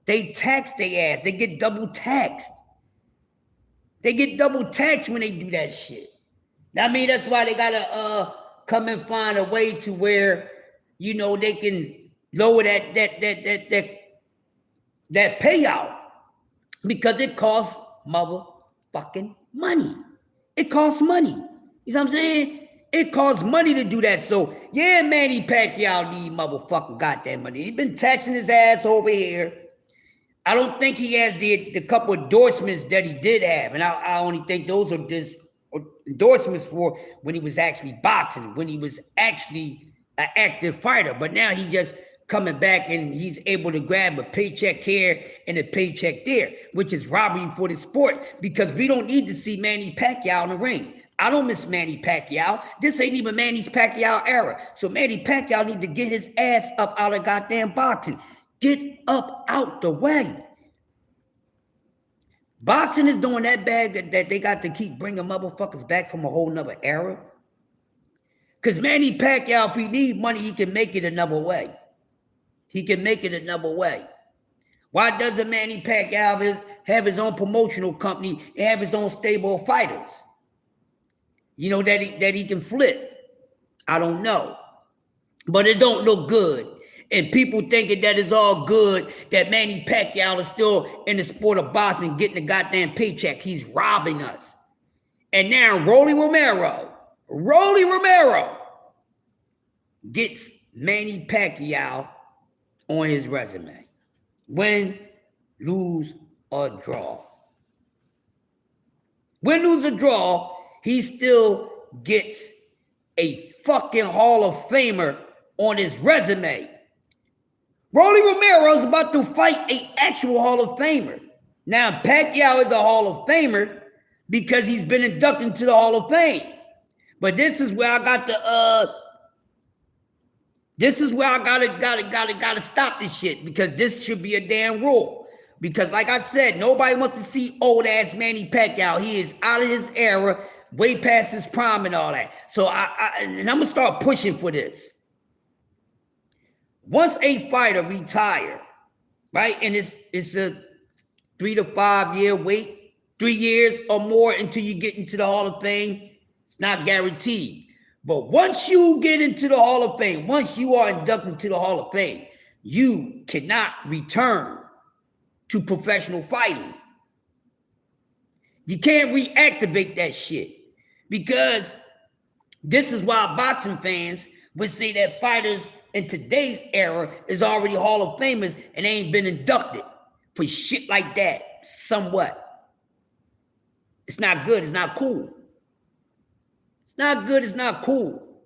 [SPEAKER 1] They tax their ass. They get double taxed. They get double taxed when they do that shit. I mean, that's why they gotta come and find a way to where, you know, they can lower that payout. Because it costs motherfucking money. It costs money. You know what I'm saying? It costs money to do that. So, yeah, Manny Pacquiao need motherfucking goddamn money. He's been taxing his ass over here. I don't think he has the couple endorsements that he did have. And I only think those are just endorsements for when he was actually boxing, when he was actually an active fighter. But now he just coming back and he's able to grab a paycheck here and a paycheck there, which is robbery for the sport because we don't need to see Manny Pacquiao in the ring. I don't miss Manny Pacquiao. This ain't even Manny's Pacquiao era. So Manny Pacquiao need to get his ass up out of goddamn boxing. Get up out the way. Boxing is doing that bad that they got to keep bringing motherfuckers back from a whole nother era. Because Manny Pacquiao, if he need money, he can make it another way. He can make it another way. Why doesn't Manny Pacquiao have his own promotional company and have his own stable of fighters? You know, that he can flip. I don't know. But it don't look good. And people thinking that it's all good, that Manny Pacquiao is still in the sport of boxing getting a goddamn paycheck. He's robbing us. And now Rolly Romero gets Manny Pacquiao on his resume. Win, lose, or draw. Win, lose, or draw, he still gets a fucking Hall of Famer on his resume. Rolly Romero is about to fight an actual Hall of Famer. Now, Pacquiao is a Hall of Famer because he's been inducted into the Hall of Fame. But this is where I got to gotta stop this shit, because this should be a damn rule. Because like I said, nobody wants to see old ass Manny Pacquiao. He is out of his era, way past his prime and all that. So I'm gonna start pushing for this. Once a fighter retire, right, and it's a 3 to 5 year wait, 3 years or more until you get into the Hall of Fame. It's not guaranteed. But once you get into the Hall of Fame, once you are inducted into the Hall of Fame, you cannot return to professional fighting. You can't reactivate that shit, because this is why boxing fans would say that fighters in today's era is already Hall of Famers and they ain't been inducted for shit like that somewhat. It's not good. It's not cool. It's not good. It's not cool.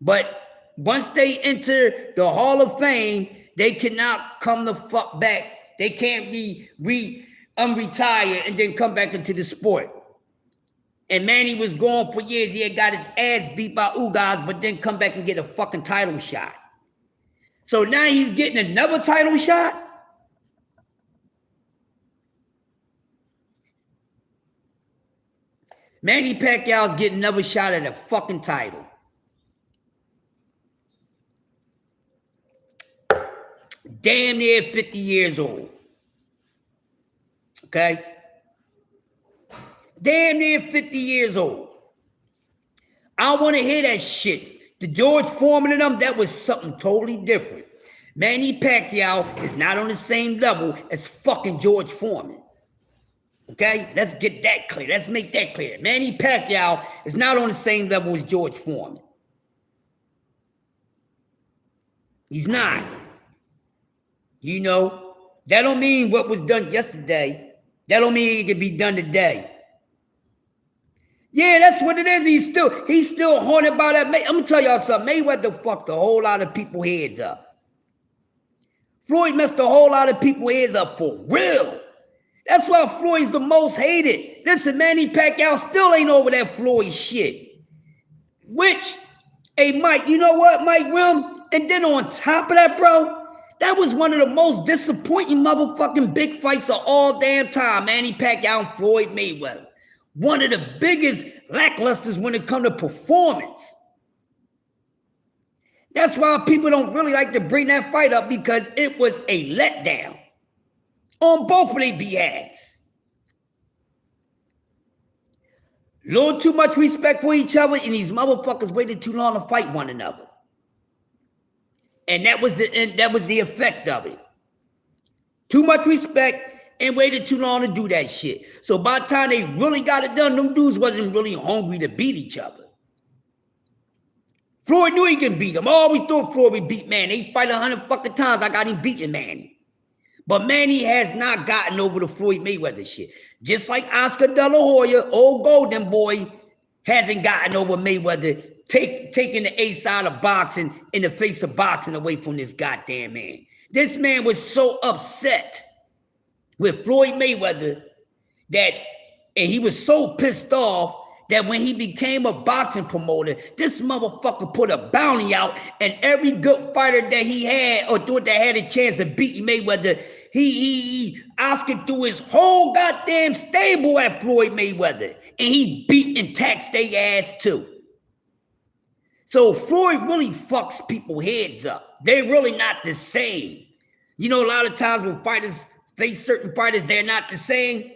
[SPEAKER 1] But once they enter the Hall of Fame, they cannot come the fuck back. They can't be unretire and then come back into the sport. And Manny was gone for years. He had got his ass beat by Ugas, but then come back and get a fucking title shot. So now he's getting another title shot? Manny Pacquiao's getting another shot at a fucking title. Damn near 50 years old. Okay? Damn near 50 years old. I want to hear that shit. The George Foreman and them, that was something totally different. Manny Pacquiao is not on the same level as fucking George Foreman. Okay? Let's get that clear. Let's make that clear. Manny Pacquiao is not on the same level as George Foreman. He's not. You know, that don't mean what was done yesterday. That don't mean it can be done today. Yeah, that's what it is. He's still haunted by that. I'm gonna tell y'all something. Mayweather fucked a whole lot of people's heads up. Floyd messed a whole lot of people's heads up for real. That's why Floyd's the most hated. Listen, Manny Pacquiao still ain't over that Floyd shit. Which, hey, Mike, you know what, Mike Rim? And then on top of that, bro, that was one of the most disappointing motherfucking big fights of all damn time. Manny Pacquiao and Floyd Mayweather. One of the biggest lacklusters when it comes to performance. That's why people don't really like to bring that fight up, because it was a letdown on both of their behalves. A little too much respect for each other, and these motherfuckers waited too long to fight one another. And that was the effect of it. Too much respect and waited too long to do that shit. So by the time they really got it done, them dudes wasn't really hungry to beat each other. Floyd knew he can beat him. I always thought Floyd would beat Manny. They fight 100 fucking times. I got him beating Manny. But Manny has not gotten over the Floyd Mayweather shit. Just like Oscar De La Hoya, old golden boy, hasn't gotten over Mayweather taking the A side of boxing in the face of boxing away from this goddamn man. This man was so upset with Floyd Mayweather and he was so pissed off that when he became a boxing promoter, this motherfucker put a bounty out, and every good fighter that he had or thought that had a chance of beating Mayweather, he Oscar threw his whole goddamn stable at Floyd Mayweather, and he beat and taxed their ass too. So Floyd really fucks people's heads up. They're really not the same. You know, a lot of times when fighters face certain fighters, they're not the same.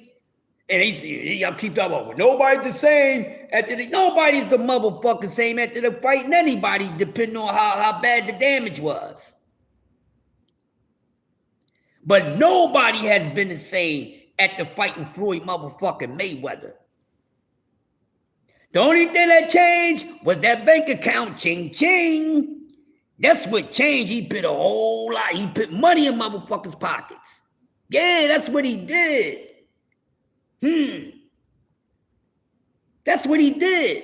[SPEAKER 1] And y'all keep talking about, well, nobody's the same. Nobody's the motherfucking same after the fighting anybody, depending on how bad the damage was. But nobody has been the same after fighting Floyd motherfucking Mayweather. The only thing that changed was that bank account, ching, ching. That's what changed. He put a whole lot. He put money in motherfuckers' pockets. Yeah, that's what he did. That's what he did.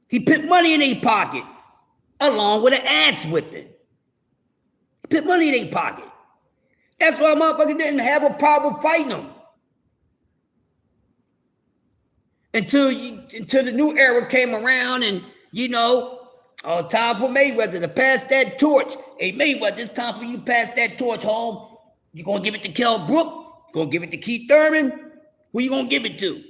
[SPEAKER 1] He put money in their pocket along with an ass whipping. He put money in their pocket. That's why motherfuckers didn't have a problem fighting them. Until the new era came around and, you know, time for Mayweather to pass that torch. Hey, Mayweather, it's time for you to pass that torch home. You gonna give it to Kell Brook? You gonna give it to Keith Thurman? Who you gonna give it to?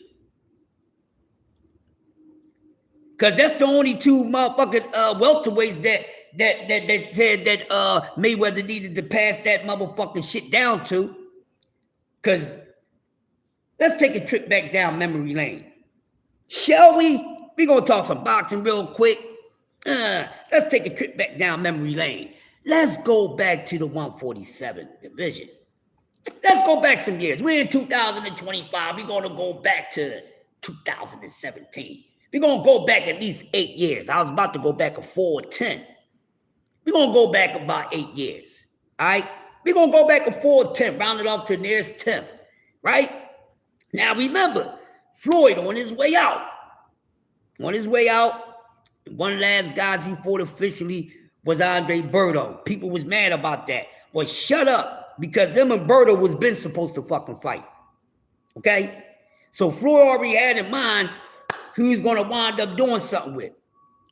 [SPEAKER 1] Because that's the only two motherfucking welterweights that said that Mayweather needed to pass that motherfucking shit down to. Because let's take a trip back down memory lane. Shall we? We're going to talk some boxing real quick. Let's take a trip back down memory lane. Let's go back to the 147 division. Let's go back some years. We're in 2025. We're going to go back to 2017. We're going to go back at least 8 years. I was about to go back a 4 or 10. We're going to go back about 8 years. All right? We're going to go back a 4 or 10, round it off to the nearest 10th. Right? Now, remember, Floyd on his way out. On his way out, one of the last guys he fought officially was Andre Berto. People was mad about that. Well, shut up, because him and Berto was been supposed to fucking fight. Okay? So Floyd already had in mind who he was going to wind up doing something with.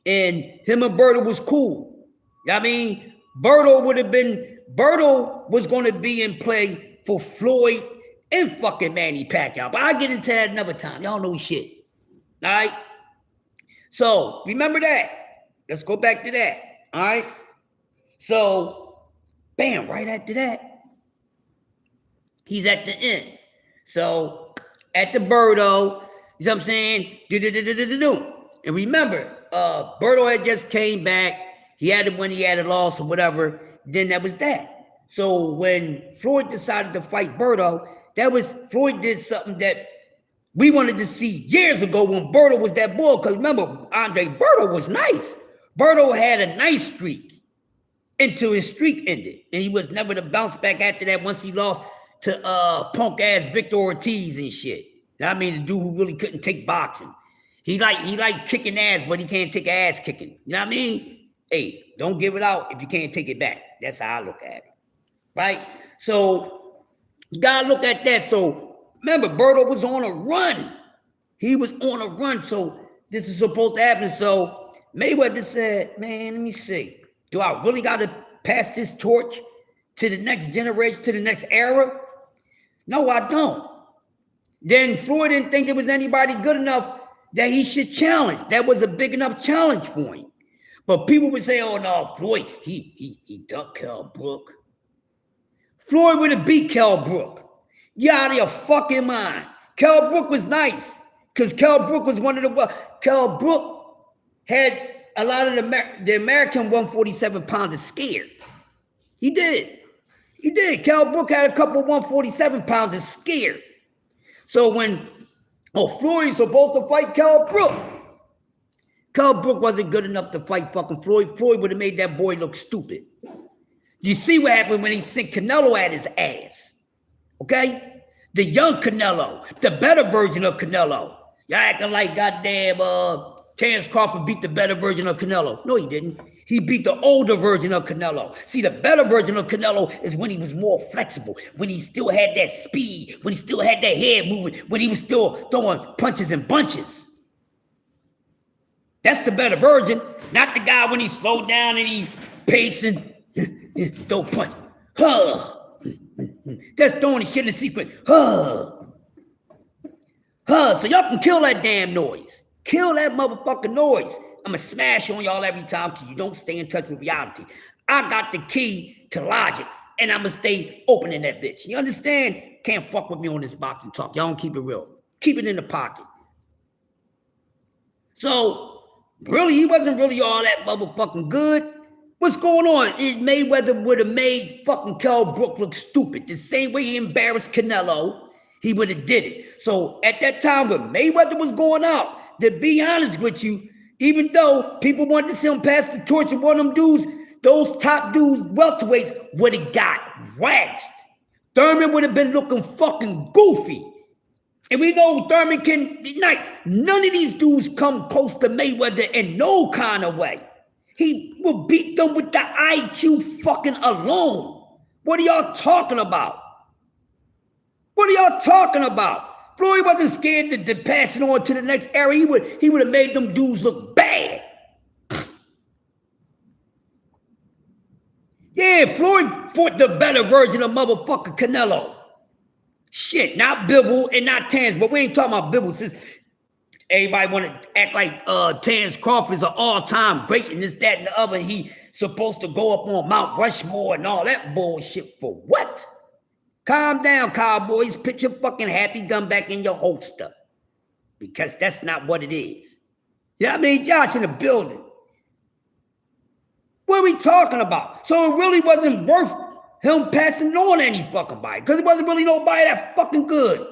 [SPEAKER 1] And him and Berto was cool. I mean, Berto was going to be in play for Floyd and fucking Manny Pacquiao. But I'll get into that another time. Y'all know shit. All right? So, remember that. Let's go back to that. All right? So, bam, right after that, he's at the end. So, at the Berto, you know what I'm saying? And remember, Berto had just came back. He had it when he had a loss or whatever. Then that was that. So, when Floyd decided to fight Berto, Floyd did something that we wanted to see years ago when Berto was that boy. Because remember, Andre, Berto was nice. Berto had a nice streak until his streak ended. And he was never to bounce back after that once he lost to punk-ass Victor Ortiz and shit. I mean, the dude who really couldn't take boxing. He like kicking ass, but he can't take ass kicking. You know what I mean? Hey, don't give it out if you can't take it back. That's how I look at it. Right? So, you gotta look at that. So remember, Berto was on a run. He was on a run. So this is supposed to happen. So Mayweather said, man, let me see. Do I really gotta pass this torch to the next generation, to the next era? No, I don't. Then Floyd didn't think there was anybody good enough that he should challenge. That was a big enough challenge for him. But people would say, oh no, Floyd, he ducked Kell Brook. Floyd would have beat Kell Brook. You out of your fucking mind. Kell Brook was nice. Because Kell Brook was one of the... Kell Brook had a lot of the American 147-pounders scared. He did. He did. Kell Brook had a couple 147-pounders scared. So when Floyd was supposed to fight Kell Brook wasn't good enough to fight fucking Floyd. Floyd would have made that boy look stupid. You see what happened when he sent Canelo at his ass. Okay? The young Canelo. The better version of Canelo. Y'all acting like goddamn Terrence Crawford beat the better version of Canelo. No, he didn't. He beat the older version of Canelo. See, the better version of Canelo is when he was more flexible, when he still had that speed, when he still had that head moving, when he was still throwing punches and bunches. That's the better version, not the guy when he slowed down and he pacing, don't punch. That's throwing the shit in sequence. So y'all can kill that damn noise. Kill that motherfucking noise. I'm going to smash on y'all every time because you don't stay in touch with reality. I got the key to logic, and I'm going to stay open in that bitch. You understand? Can't fuck with me on this boxing talk. Y'all don't keep it real. Keep it in the pocket. So, really, he wasn't really all that motherfucking good. What's going on? Mayweather would have made fucking Kell Brook look stupid. The same way he embarrassed Canelo, he would have did it. So, at that time when Mayweather was going out, to be honest with you, even though people wanted to see him pass the torch of one of them dudes, those top dudes, welterweights, would have got waxed. Thurman would have been looking fucking goofy. And we know Thurman can ignite. None of these dudes come close to Mayweather in no kind of way. He will beat them with the IQ fucking alone. What are y'all talking about? What are y'all talking about? Floyd wasn't scared to pass it on to the next era. He would have made them dudes look bad. Yeah, Floyd fought the better version of motherfucking Canelo. Shit, not Bibble and not Terrence, but we ain't talking about Bibble since everybody want to act like Terrence Crawford's an all-time great and this, that, and the other. He supposed to go up on Mount Rushmore and all that bullshit for what? Calm down, cowboys. Put your fucking happy gun back in your holster. Because that's not what it is. You know what I mean? Josh in the building. What are we talking about? So it really wasn't worth him passing on any fucking body. Because it wasn't really nobody that fucking good.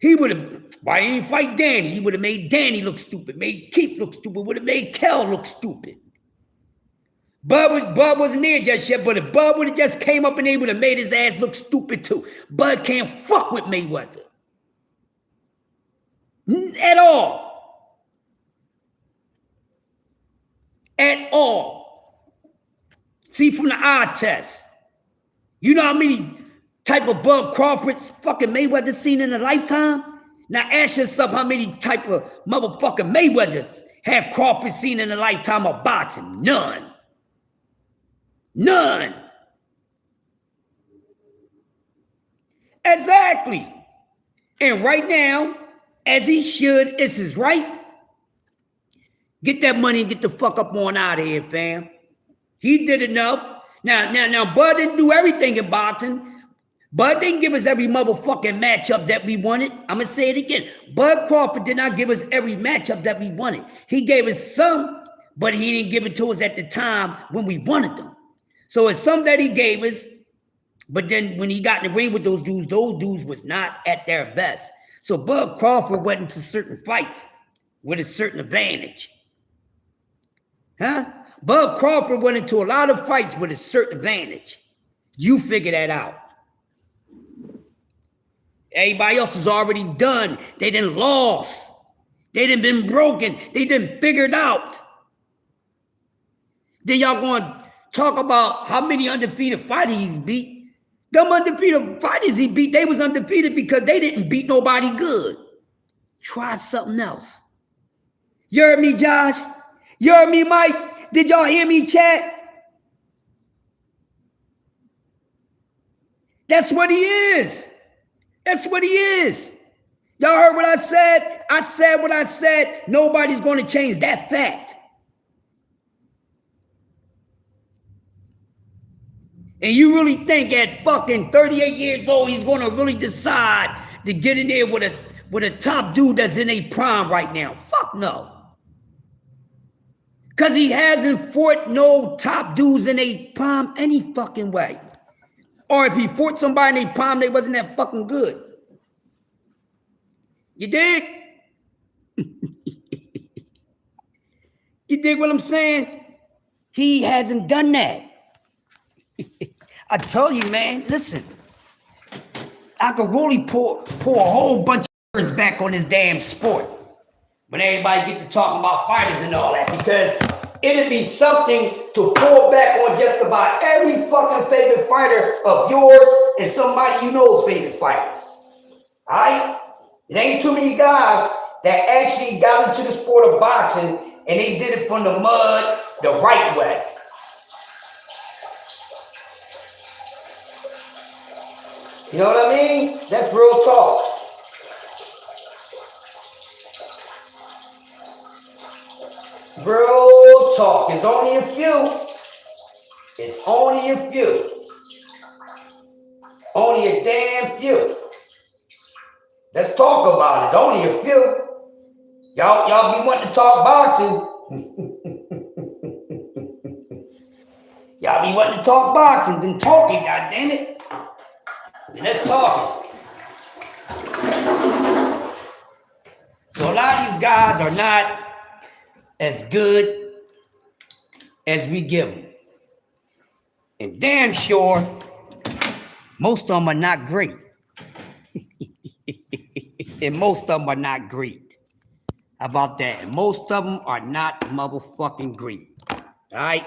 [SPEAKER 1] He would have, why he didn't fight Danny? He would have made Danny look stupid. Made Keith look stupid. Would have made Kell look stupid. Bud wasn't there just yet, but if Bud would have just came up and they would have made his ass look stupid too. Bud can't fuck with Mayweather. At all. At all. See from the eye test. You know how many type of Bud Crawfords fucking Mayweather seen in a lifetime? Now ask yourself how many type of motherfucking Mayweathers have Crawford seen in a lifetime of boxing? None. None. Exactly. And right now, as he should, it's his right. Get that money and get the fuck up on out of here, fam. He did enough. Now, Bud didn't do everything in boxing. Bud didn't give us every motherfucking matchup that we wanted. I'm going to say it again. Bud Crawford did not give us every matchup that we wanted. He gave us some, but he didn't give it to us at the time when we wanted them. So it's some that he gave us, but then when he got in the ring with those dudes was not at their best. So Bud Crawford went into certain fights with a certain advantage. Huh? Bud Crawford went into a lot of fights with a certain advantage. You figure that out. Everybody else is already done. They done lost. They done been broken. They done figured out. Then y'all going to talk about how many undefeated fighters he's beat. Them undefeated fighters he beat, they was undefeated because they didn't beat nobody good. Try something else. You heard me, Josh? You heard me, Mike? Did y'all hear me, chat? That's what he is. That's what he is. Y'all heard what I said? I said what I said. Nobody's going to change that fact. And you really think at fucking 38 years old, he's going to really decide to get in there with a top dude that's in a prime right now? Fuck no. Because he hasn't fought no top dudes in a prime any fucking way. Or if he fought somebody in a prime, they wasn't that fucking good. You dig? You dig what I'm saying? He hasn't done that. I tell you, man, listen. I could really pour a whole bunch of words back on this damn sport. When everybody get to talking about fighters and all that, because it'd be something to pull back on just about every fucking favorite fighter of yours and somebody you know's favorite fighters. All right? There ain't too many guys that actually got into the sport of boxing and they did it from the mud the right way. You know what I mean? That's real talk. Real talk. It's only a few. It's only a few. Only a damn few. Let's talk about it. It's only a few. Y'all be wanting to talk boxing. Y'all be wanting to talk boxing. Then talk it, goddammit. And let's talk it. So a lot of these guys are not as good as we give them. And damn sure, most of them are not great. And most of them are not great. How about that? And most of them are not motherfucking great. All right?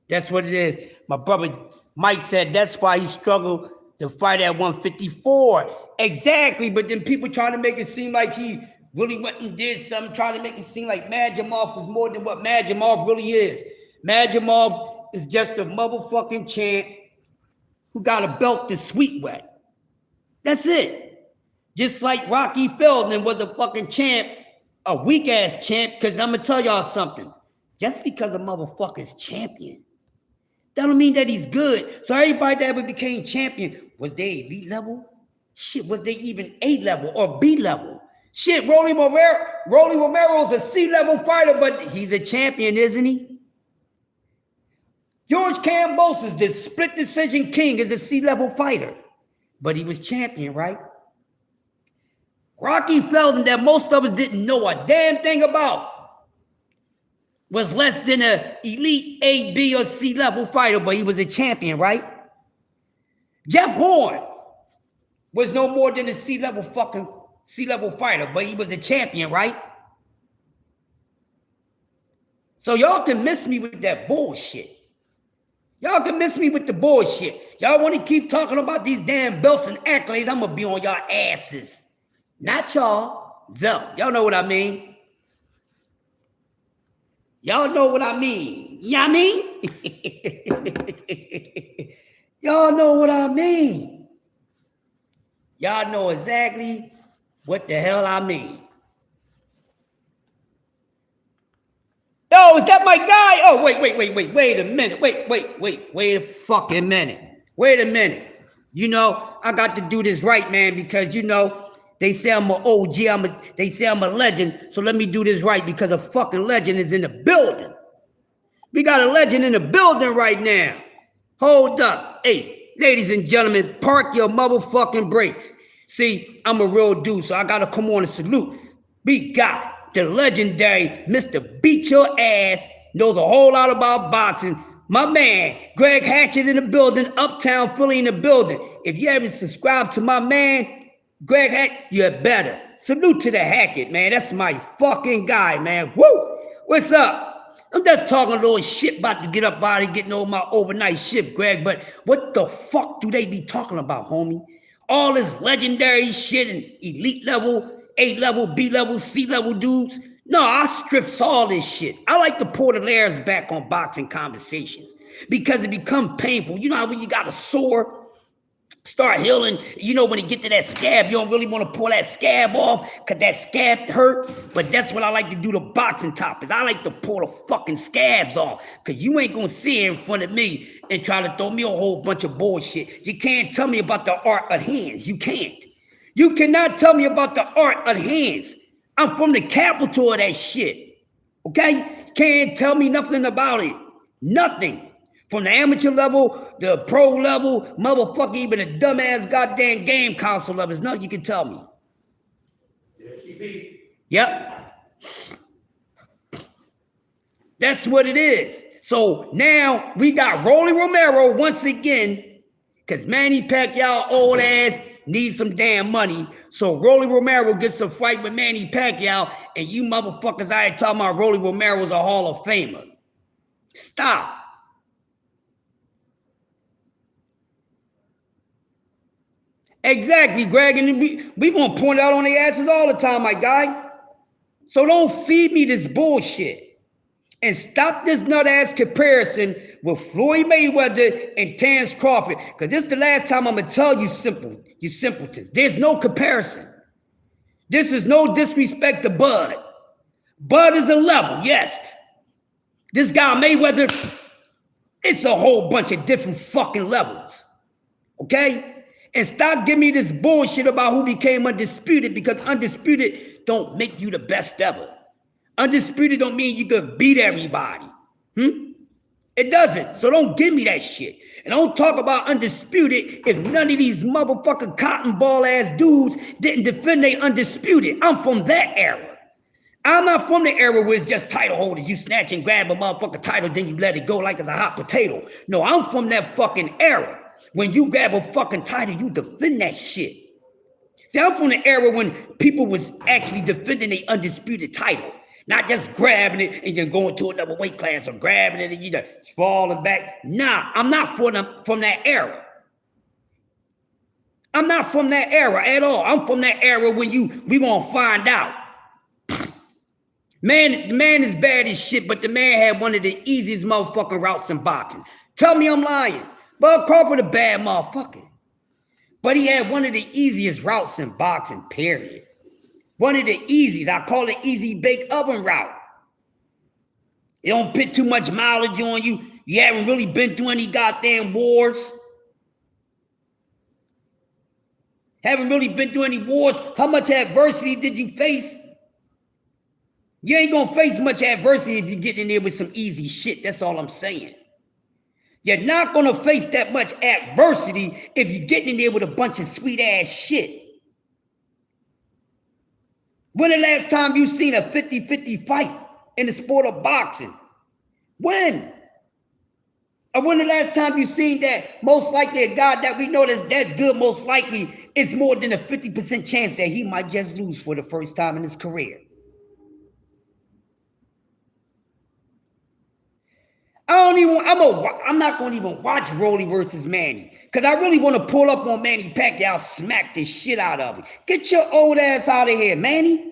[SPEAKER 1] That's what it is. My brother Mike said that's why he struggled to fight at 154. Exactly, but then people trying to make it seem like he really went and did something, trying to make it seem like Madjamov was more than what Madjamov really is. Madjamov is just a motherfucking champ who got a belt that's sweet wet. That's it. Just like Rocky Feldman was a fucking champ, a weak-ass champ, because I'm going to tell y'all something. Just because a motherfucker's champion, that don't mean that he's good. So everybody that ever became champion, was they elite level? Shit, was they even A level or B level? Shit, Rolly Romero's a C level fighter, but he's a champion, isn't he? George Kambosos, the split decision king, is a C level fighter, but he was champion, right? Rocky Feldman, that most of us didn't know a damn thing about, was less than an elite A, B, or C level fighter, but he was a champion, right? Jeff Horn was no more than a C level fighter, but he was a champion, right? So y'all can miss me with that bullshit. Y'all can miss me with the bullshit. Y'all want to keep talking about these damn belts and accolades, I'm going to be on y'all asses. Not y'all, them. Y'all know what I mean. Y'all know what I mean. You know what I mean? Y'all know what I mean. Y'all know exactly what the hell I mean. Oh, is that my guy? Oh, wait a minute. Wait a fucking minute. Wait a minute. You know, I got to do this right, man, because, you know, they say I'm an OG, they say I'm a legend, so let me do this right because a fucking legend is in the building. We got a legend in the building right now. Hold up. Hey, ladies and gentlemen, park your motherfucking brakes. See, I'm a real dude, so I got to come on and salute. We got the legendary Mr. Beat Your Ass, knows a whole lot about boxing. My man, Greg Hatchett in the building, Uptown Philly in the building. If you haven't subscribed to my man, Greg Hackett, you better. Salute to the Hackett, man. That's my fucking guy, man. Woo! What's up? I'm just talking a little shit about to get up out of getting over my overnight shift, Greg, but what the fuck do they be talking about, homie? All this legendary shit and elite level, A level, B level, C level dudes? No, I strips all this shit. I like to pour the layers back on boxing conversations because it become painful. You know how when you got a sore, start healing, you know, when you get to that scab, you don't really want to pull that scab off because that scab hurt. But that's what I like to do to boxing topics. I like to pull the fucking scabs off because you ain't going to sit in front of me and try to throw me a whole bunch of bullshit. You can't tell me about the art of hands. You can't. You cannot tell me about the art of hands. I'm from the capital of that shit. Okay? Can't tell me nothing about it. Nothing. From the amateur level, the pro level, motherfucker, even the dumbass goddamn game console level. There's nothing you can tell me. There she be. Yep. That's what it is. So now we got Rolly Romero once again, because Manny Pacquiao, old ass, need some damn money, so Rolly Romero gets a fight with Manny Pacquiao, and you motherfuckers out here talking about Rolly Romero's a Hall of Famer. Stop. Exactly, Greg, and we gonna point out on their asses all the time, my guy. So don't feed me this bullshit. And stop this nut-ass comparison with Floyd Mayweather and Terrence Crawford. Because this is the last time I'm going to tell you simpletons. There's no comparison. This is no disrespect to Bud. Bud is a level, yes. This guy Mayweather, it's a whole bunch of different fucking levels. Okay? And stop giving me this bullshit about who became undisputed, because undisputed don't make you the best ever. Undisputed don't mean you could beat everybody. It doesn't. So don't give me that shit. And don't talk about undisputed if none of these motherfucking cotton ball ass dudes didn't defend they undisputed. I'm from that era. I'm not from the era where it's just title holders. You snatch and grab a motherfucking title, then you let it go like it's a hot potato. No, I'm from that fucking era. When you grab a fucking title, you defend that shit. See, I'm from the era when people was actually defending the undisputed title. Not just grabbing it and then going to another weight class or grabbing it and you just falling back. Nah, I'm not from that era. I'm not from that era at all. I'm from that era when we gonna find out. Man, the man is bad as shit, but the man had one of the easiest motherfucking routes in boxing. Tell me I'm lying. Bud Crawford a bad motherfucker. But he had one of the easiest routes in boxing, period. One of the easiest. I call it easy bake oven route. It don't put too much mileage on you. You haven't really been through any goddamn wars. Haven't really been through any wars. How much adversity did you face? You ain't gonna face much adversity if you get in there with some easy shit. That's all I'm saying. You're not gonna face that much adversity if you get in there with a bunch of sweet ass shit. When the last time you seen a 50-50 fight in the sport of boxing? When? Or when the last time you seen that most likely a guy that we know that's good, most likely it's more than a 50% chance that he might just lose for the first time in his career? I'm not going to even watch Rolly versus Manny because I really want to pull up on Manny Pacquiao, smack the shit out of him. Get your old ass out of here, Manny.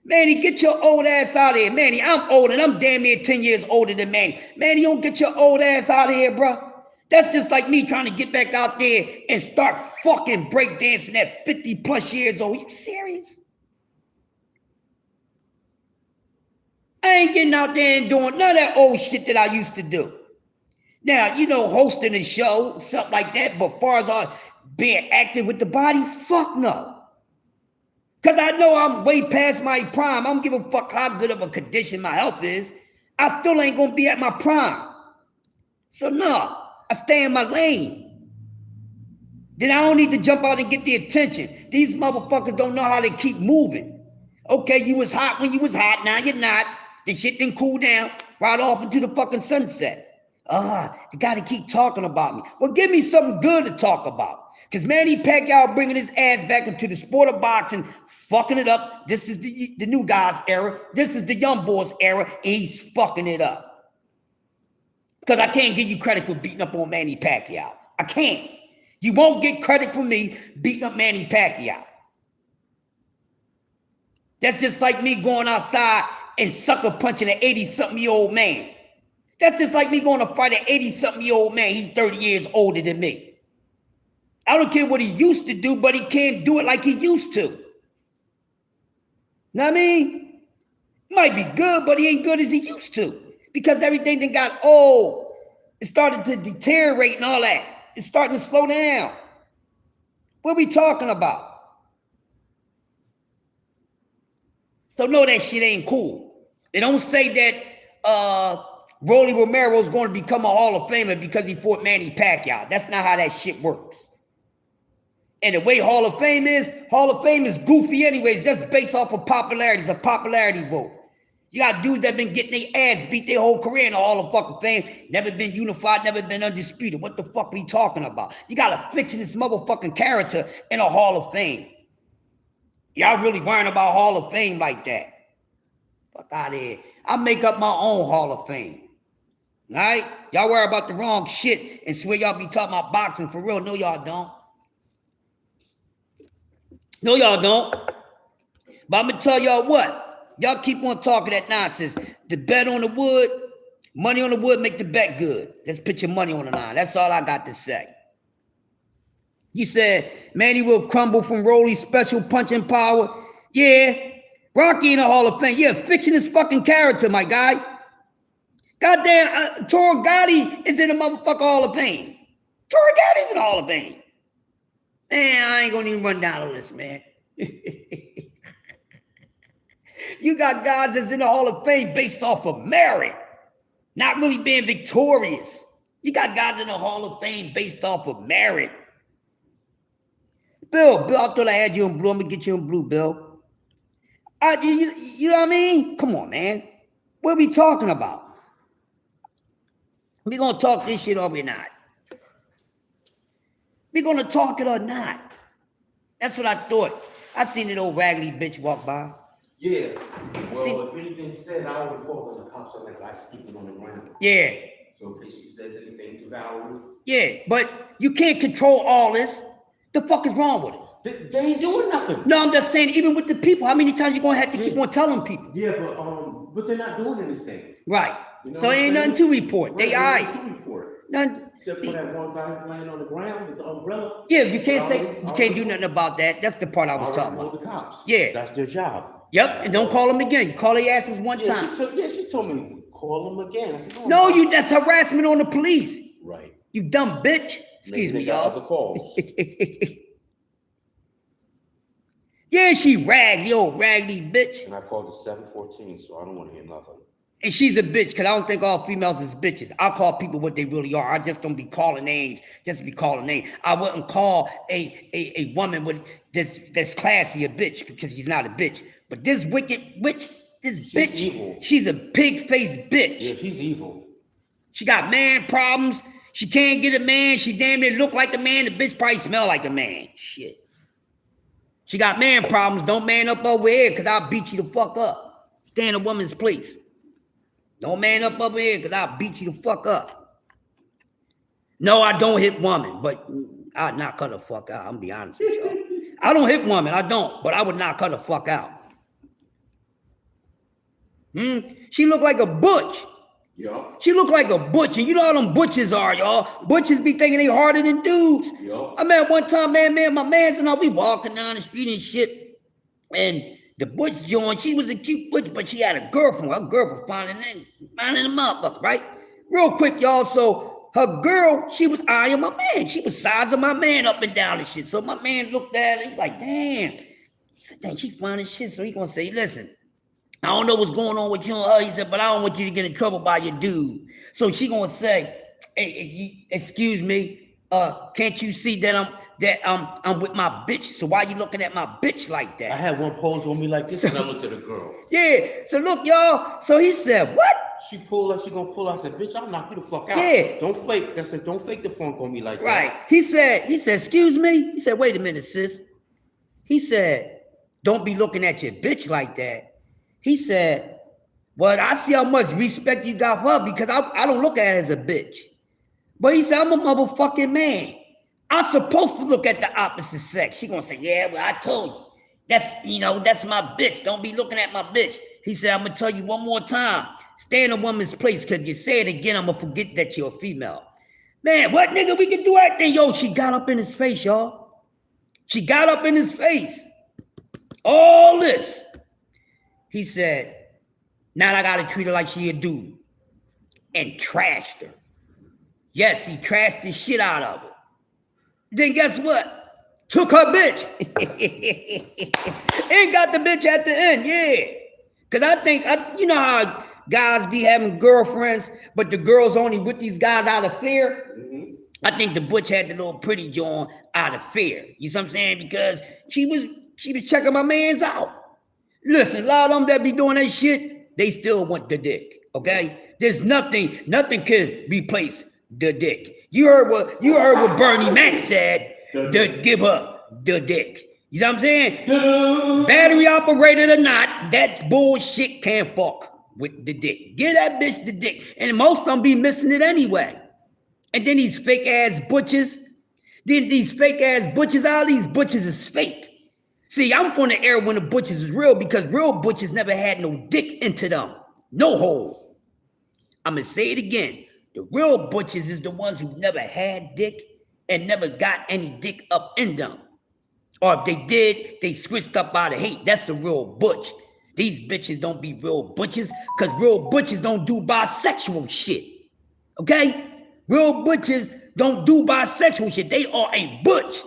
[SPEAKER 1] Manny, get your old ass out of here. Manny, I'm old and I'm damn near 10 years older than Manny. Manny, you don't get your old ass out of here, bro. That's just like me trying to get back out there and start fucking breakdancing at 50 plus years old. You serious? I ain't getting out there and doing none of that old shit that I used to do. Now, you know, hosting a show, something like that, but as far as being active with the body, fuck no. Because I know I'm way past my prime. I don't give a fuck how good of a condition my health is. I still ain't going to be at my prime. So no, I stay in my lane. Then I don't need to jump out and get the attention. These motherfuckers don't know how to keep moving. Okay, you was hot when you was hot, now you're not. The shit didn't cool down right off into the fucking sunset. You gotta keep talking about me. Well, give me something good to talk about. Because Manny Pacquiao bringing his ass back into the sport of boxing, fucking it up. This is the new guy's era. This is the young boy's era, and he's fucking it up. Because I can't give you credit for beating up on Manny Pacquiao. I can't. You won't get credit from me beating up Manny Pacquiao. That's just like me going outside and sucker punching an 80-something-year-old man. That's just like me going to fight an 80-something-year-old man. He's 30 years older than me. I don't care what he used to do, but he can't do it like he used to. Know what I mean? He might be good, but he ain't good as he used to. Because everything that got old, it started to deteriorate and all that. It's starting to slow down. What are we talking about? So no, that shit ain't cool. They don't say that Rolly Romero is going to become a Hall of Famer because he fought Manny Pacquiao. That's not how that shit works. And the way Hall of Fame is goofy anyways. That's based off of popularity. It's a popularity vote. You got dudes that been getting their ass beat their whole career in the Hall of fucking Fame, never been unified, never been undisputed. What the fuck we talking about? You got a fictitious motherfucking character in a Hall of Fame. Y'all really worrying about Hall of Fame like that? Fuck out of here. I make up my own Hall of Fame. All right? Y'all worry about the wrong shit and swear y'all be talking about boxing for real. No, y'all don't. No, y'all don't. But I'm going to tell y'all what. Y'all keep on talking that nonsense. The bet on the wood, money on the wood make the bet good. Let's put your money on the line. That's all I got to say. You said Manny will crumble from Rolly's special punching power. Yeah. Rocky in the Hall of Fame. Yeah, fictionist fucking character, my guy. Goddamn, Toro Gotti is in the motherfucker Hall of Fame. Toro Gotti's in the Hall of Fame. Man, I ain't gonna even run down the list, man. You got guys that's in the Hall of Fame based off of merit, not really being victorious. You got guys in the Hall of Fame based off of merit. Bill, I thought I had you in blue. I'm gonna get you in blue, Bill. You know what I mean? Come on, man. What are we talking about? We gonna talk this shit or we not? We gonna talk it or not? That's what I thought. I seen an old raggedy bitch walk by.
[SPEAKER 2] Yeah. Well, if anything said, I would call the cops on that guy sleeping on the ground.
[SPEAKER 1] Yeah.
[SPEAKER 2] So in case she says anything to Valerie.
[SPEAKER 1] Yeah, but you can't control all this. The fuck is wrong with it?
[SPEAKER 2] They ain't doing nothing.
[SPEAKER 1] No, I'm just saying, even with the people, how many times you gonna have to keep on telling people?
[SPEAKER 2] Yeah, but they're not doing anything.
[SPEAKER 1] Right.
[SPEAKER 2] You know
[SPEAKER 1] so ain't nothing to report.
[SPEAKER 2] Right,
[SPEAKER 1] they all right.
[SPEAKER 2] Nothing to report.
[SPEAKER 1] None.
[SPEAKER 2] Except for that one guy who's laying on the ground with the umbrella.
[SPEAKER 1] Yeah, you can't say you can't do nothing about that. That's the part I was talking about.
[SPEAKER 2] The cops.
[SPEAKER 1] Yeah,
[SPEAKER 2] that's their job.
[SPEAKER 1] Yep, and don't call them again. You call their asses one time.
[SPEAKER 2] She told me call them again. I said,
[SPEAKER 1] no, that's harassment on the police.
[SPEAKER 2] Right.
[SPEAKER 1] You dumb bitch. Excuse me, y'all.
[SPEAKER 2] Other calls.
[SPEAKER 1] Yeah, she raggedy, old raggedy bitch.
[SPEAKER 2] And I called it 714, so I don't want to hear nothing.
[SPEAKER 1] And she's a bitch, because I don't think all females is bitches. I call people what they really are. I just don't be calling names, just be calling names. I wouldn't call a woman with that's classy a bitch, because she's not a bitch. But this wicked witch, she's bitch, evil. She's a pig-faced bitch.
[SPEAKER 2] Yeah, she's evil.
[SPEAKER 1] She got man problems. She can't get a man. She damn near look like a man. The bitch probably smell like a man. Shit. She got man problems. Don't man up over here, because I'll beat you the fuck up. Stay in a woman's place. Don't man up over here, because I'll beat you the fuck up. No, I don't hit woman, but I'll knock her the fuck out. I'm gonna be honest with y'all. I don't hit woman, I don't, but I would knock her the fuck out. She look like a butch.
[SPEAKER 2] Yeah.
[SPEAKER 1] She look like a butch, and you know how them butches are, y'all. Butches be thinking they harder than dudes.
[SPEAKER 2] Yeah.
[SPEAKER 1] I remember one time, man, my mans and I, we walking down the street and shit, and the butch joint, she was a cute butch, but she had a girlfriend. Her girlfriend finding them up, right? Real quick, y'all. So her girl, she was eyeing my man. She was sizing my man up and down and shit. So my man looked at her, he's like, damn. He said, dang, she fine as shit. So he gonna say, listen, I don't know what's going on with you and her. He said, but I don't want you to get in trouble by your dude. So she gonna say, hey, excuse me, can't you see that I'm with my bitch? So why you looking at my bitch like that?
[SPEAKER 2] I had one pose on me like this, and I looked at a girl.
[SPEAKER 1] Yeah. So look, y'all. So he said, what?
[SPEAKER 2] She pulled like she gonna pull. I said, bitch, I'll knock you the fuck out.
[SPEAKER 1] Yeah.
[SPEAKER 2] Don't fake. I said, don't fake the funk on me like that.
[SPEAKER 1] Right. He said, excuse me. He said, wait a minute, sis. He said, don't be looking at your bitch like that. He said, well, I see how much respect you got for her, because I don't look at her as a bitch. But he said, I'm a motherfucking man. I'm supposed to look at the opposite sex. She gonna say, yeah, well, I told you. That's my bitch. Don't be looking at my bitch. He said, I'm gonna tell you one more time. Stay in a woman's place, because if you say it again, I'm gonna forget that you're a female. Man, what nigga? We can do everything. Yo, she got up in his face, y'all. She got up in his face. All this. He said, now I gotta treat her like she a dude. And trashed her. Yes, he trashed the shit out of her. Then guess what? Took her bitch. And got the bitch at the end, yeah. Because I think, you know how guys be having girlfriends, but the girl's only with these guys out of fear? Mm-hmm. I think the butch had the little pretty joint out of fear. You see what I'm saying? Because she was checking my mans out. Listen, a lot of them that be doing that shit, they still want the dick. Okay, there's nothing can replace the dick. You heard what Bernie Mac said. To give her the dick. You know what I'm saying? Battery operated or not, that bullshit can't fuck with the dick. Give that bitch the dick, and most of them be missing it anyway. And then these fake ass butches. All these butches is fake. See, I'm from the era when the butches was real because real butches never had no dick into them. No hole. I'm going to say it again. The real butches is the ones who never had dick and never got any dick up in them. Or if they did, they switched up out of hate. That's a real butch. These bitches don't be real butches because real butches don't do bisexual shit. Okay? Real butches don't do bisexual shit. They are a butch.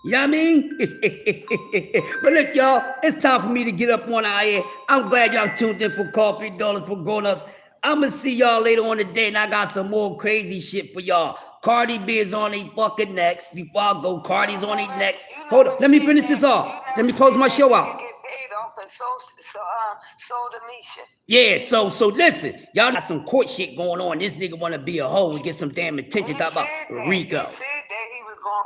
[SPEAKER 1] You know what I mean? But look, y'all, it's time for me to get up on out here. I'm glad y'all tuned in for Coffee Dollars for Grown-Ups. I'm going to see y'all later on today, and I got some more crazy shit for y'all. Cardi B is on a fucking next. Before I go, Cardi's on a next. Hold up, let me finish this off. Let me close my show out. Yeah, so listen, y'all got some court shit going on. This nigga want to be a hoe and get some damn attention. Talk about Rico.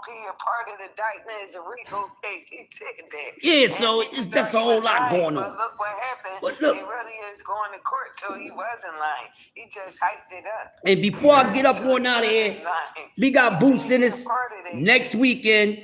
[SPEAKER 3] Be a part of the Dykeman's Rico case. He said that.
[SPEAKER 1] Yeah, so that's a whole lot going on.
[SPEAKER 3] But look what happened.
[SPEAKER 1] But look,
[SPEAKER 3] he really is going to court, so he wasn't lying. He just hyped it up.
[SPEAKER 1] And before I get up on out of here, we got Boots in this next weekend.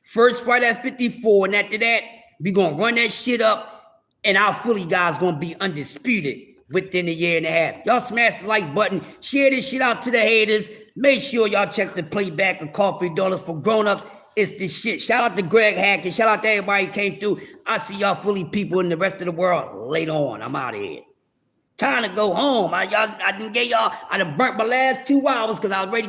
[SPEAKER 1] First Friday at 54, and after that, we gonna run that shit up, and our Philly guys gonna be undisputed within a year and a half. Y'all smash the like button, share this shit out to the haters. Make sure y'all check the playback of Coffee Dollars for Grown-Ups. It's the shit. Shout out to Greg Hackett. Shout out to everybody who came through. I see y'all Philly people in the rest of the world later on. I'm out of here. Time to go home. I done burnt my last 2 hours because I was ready.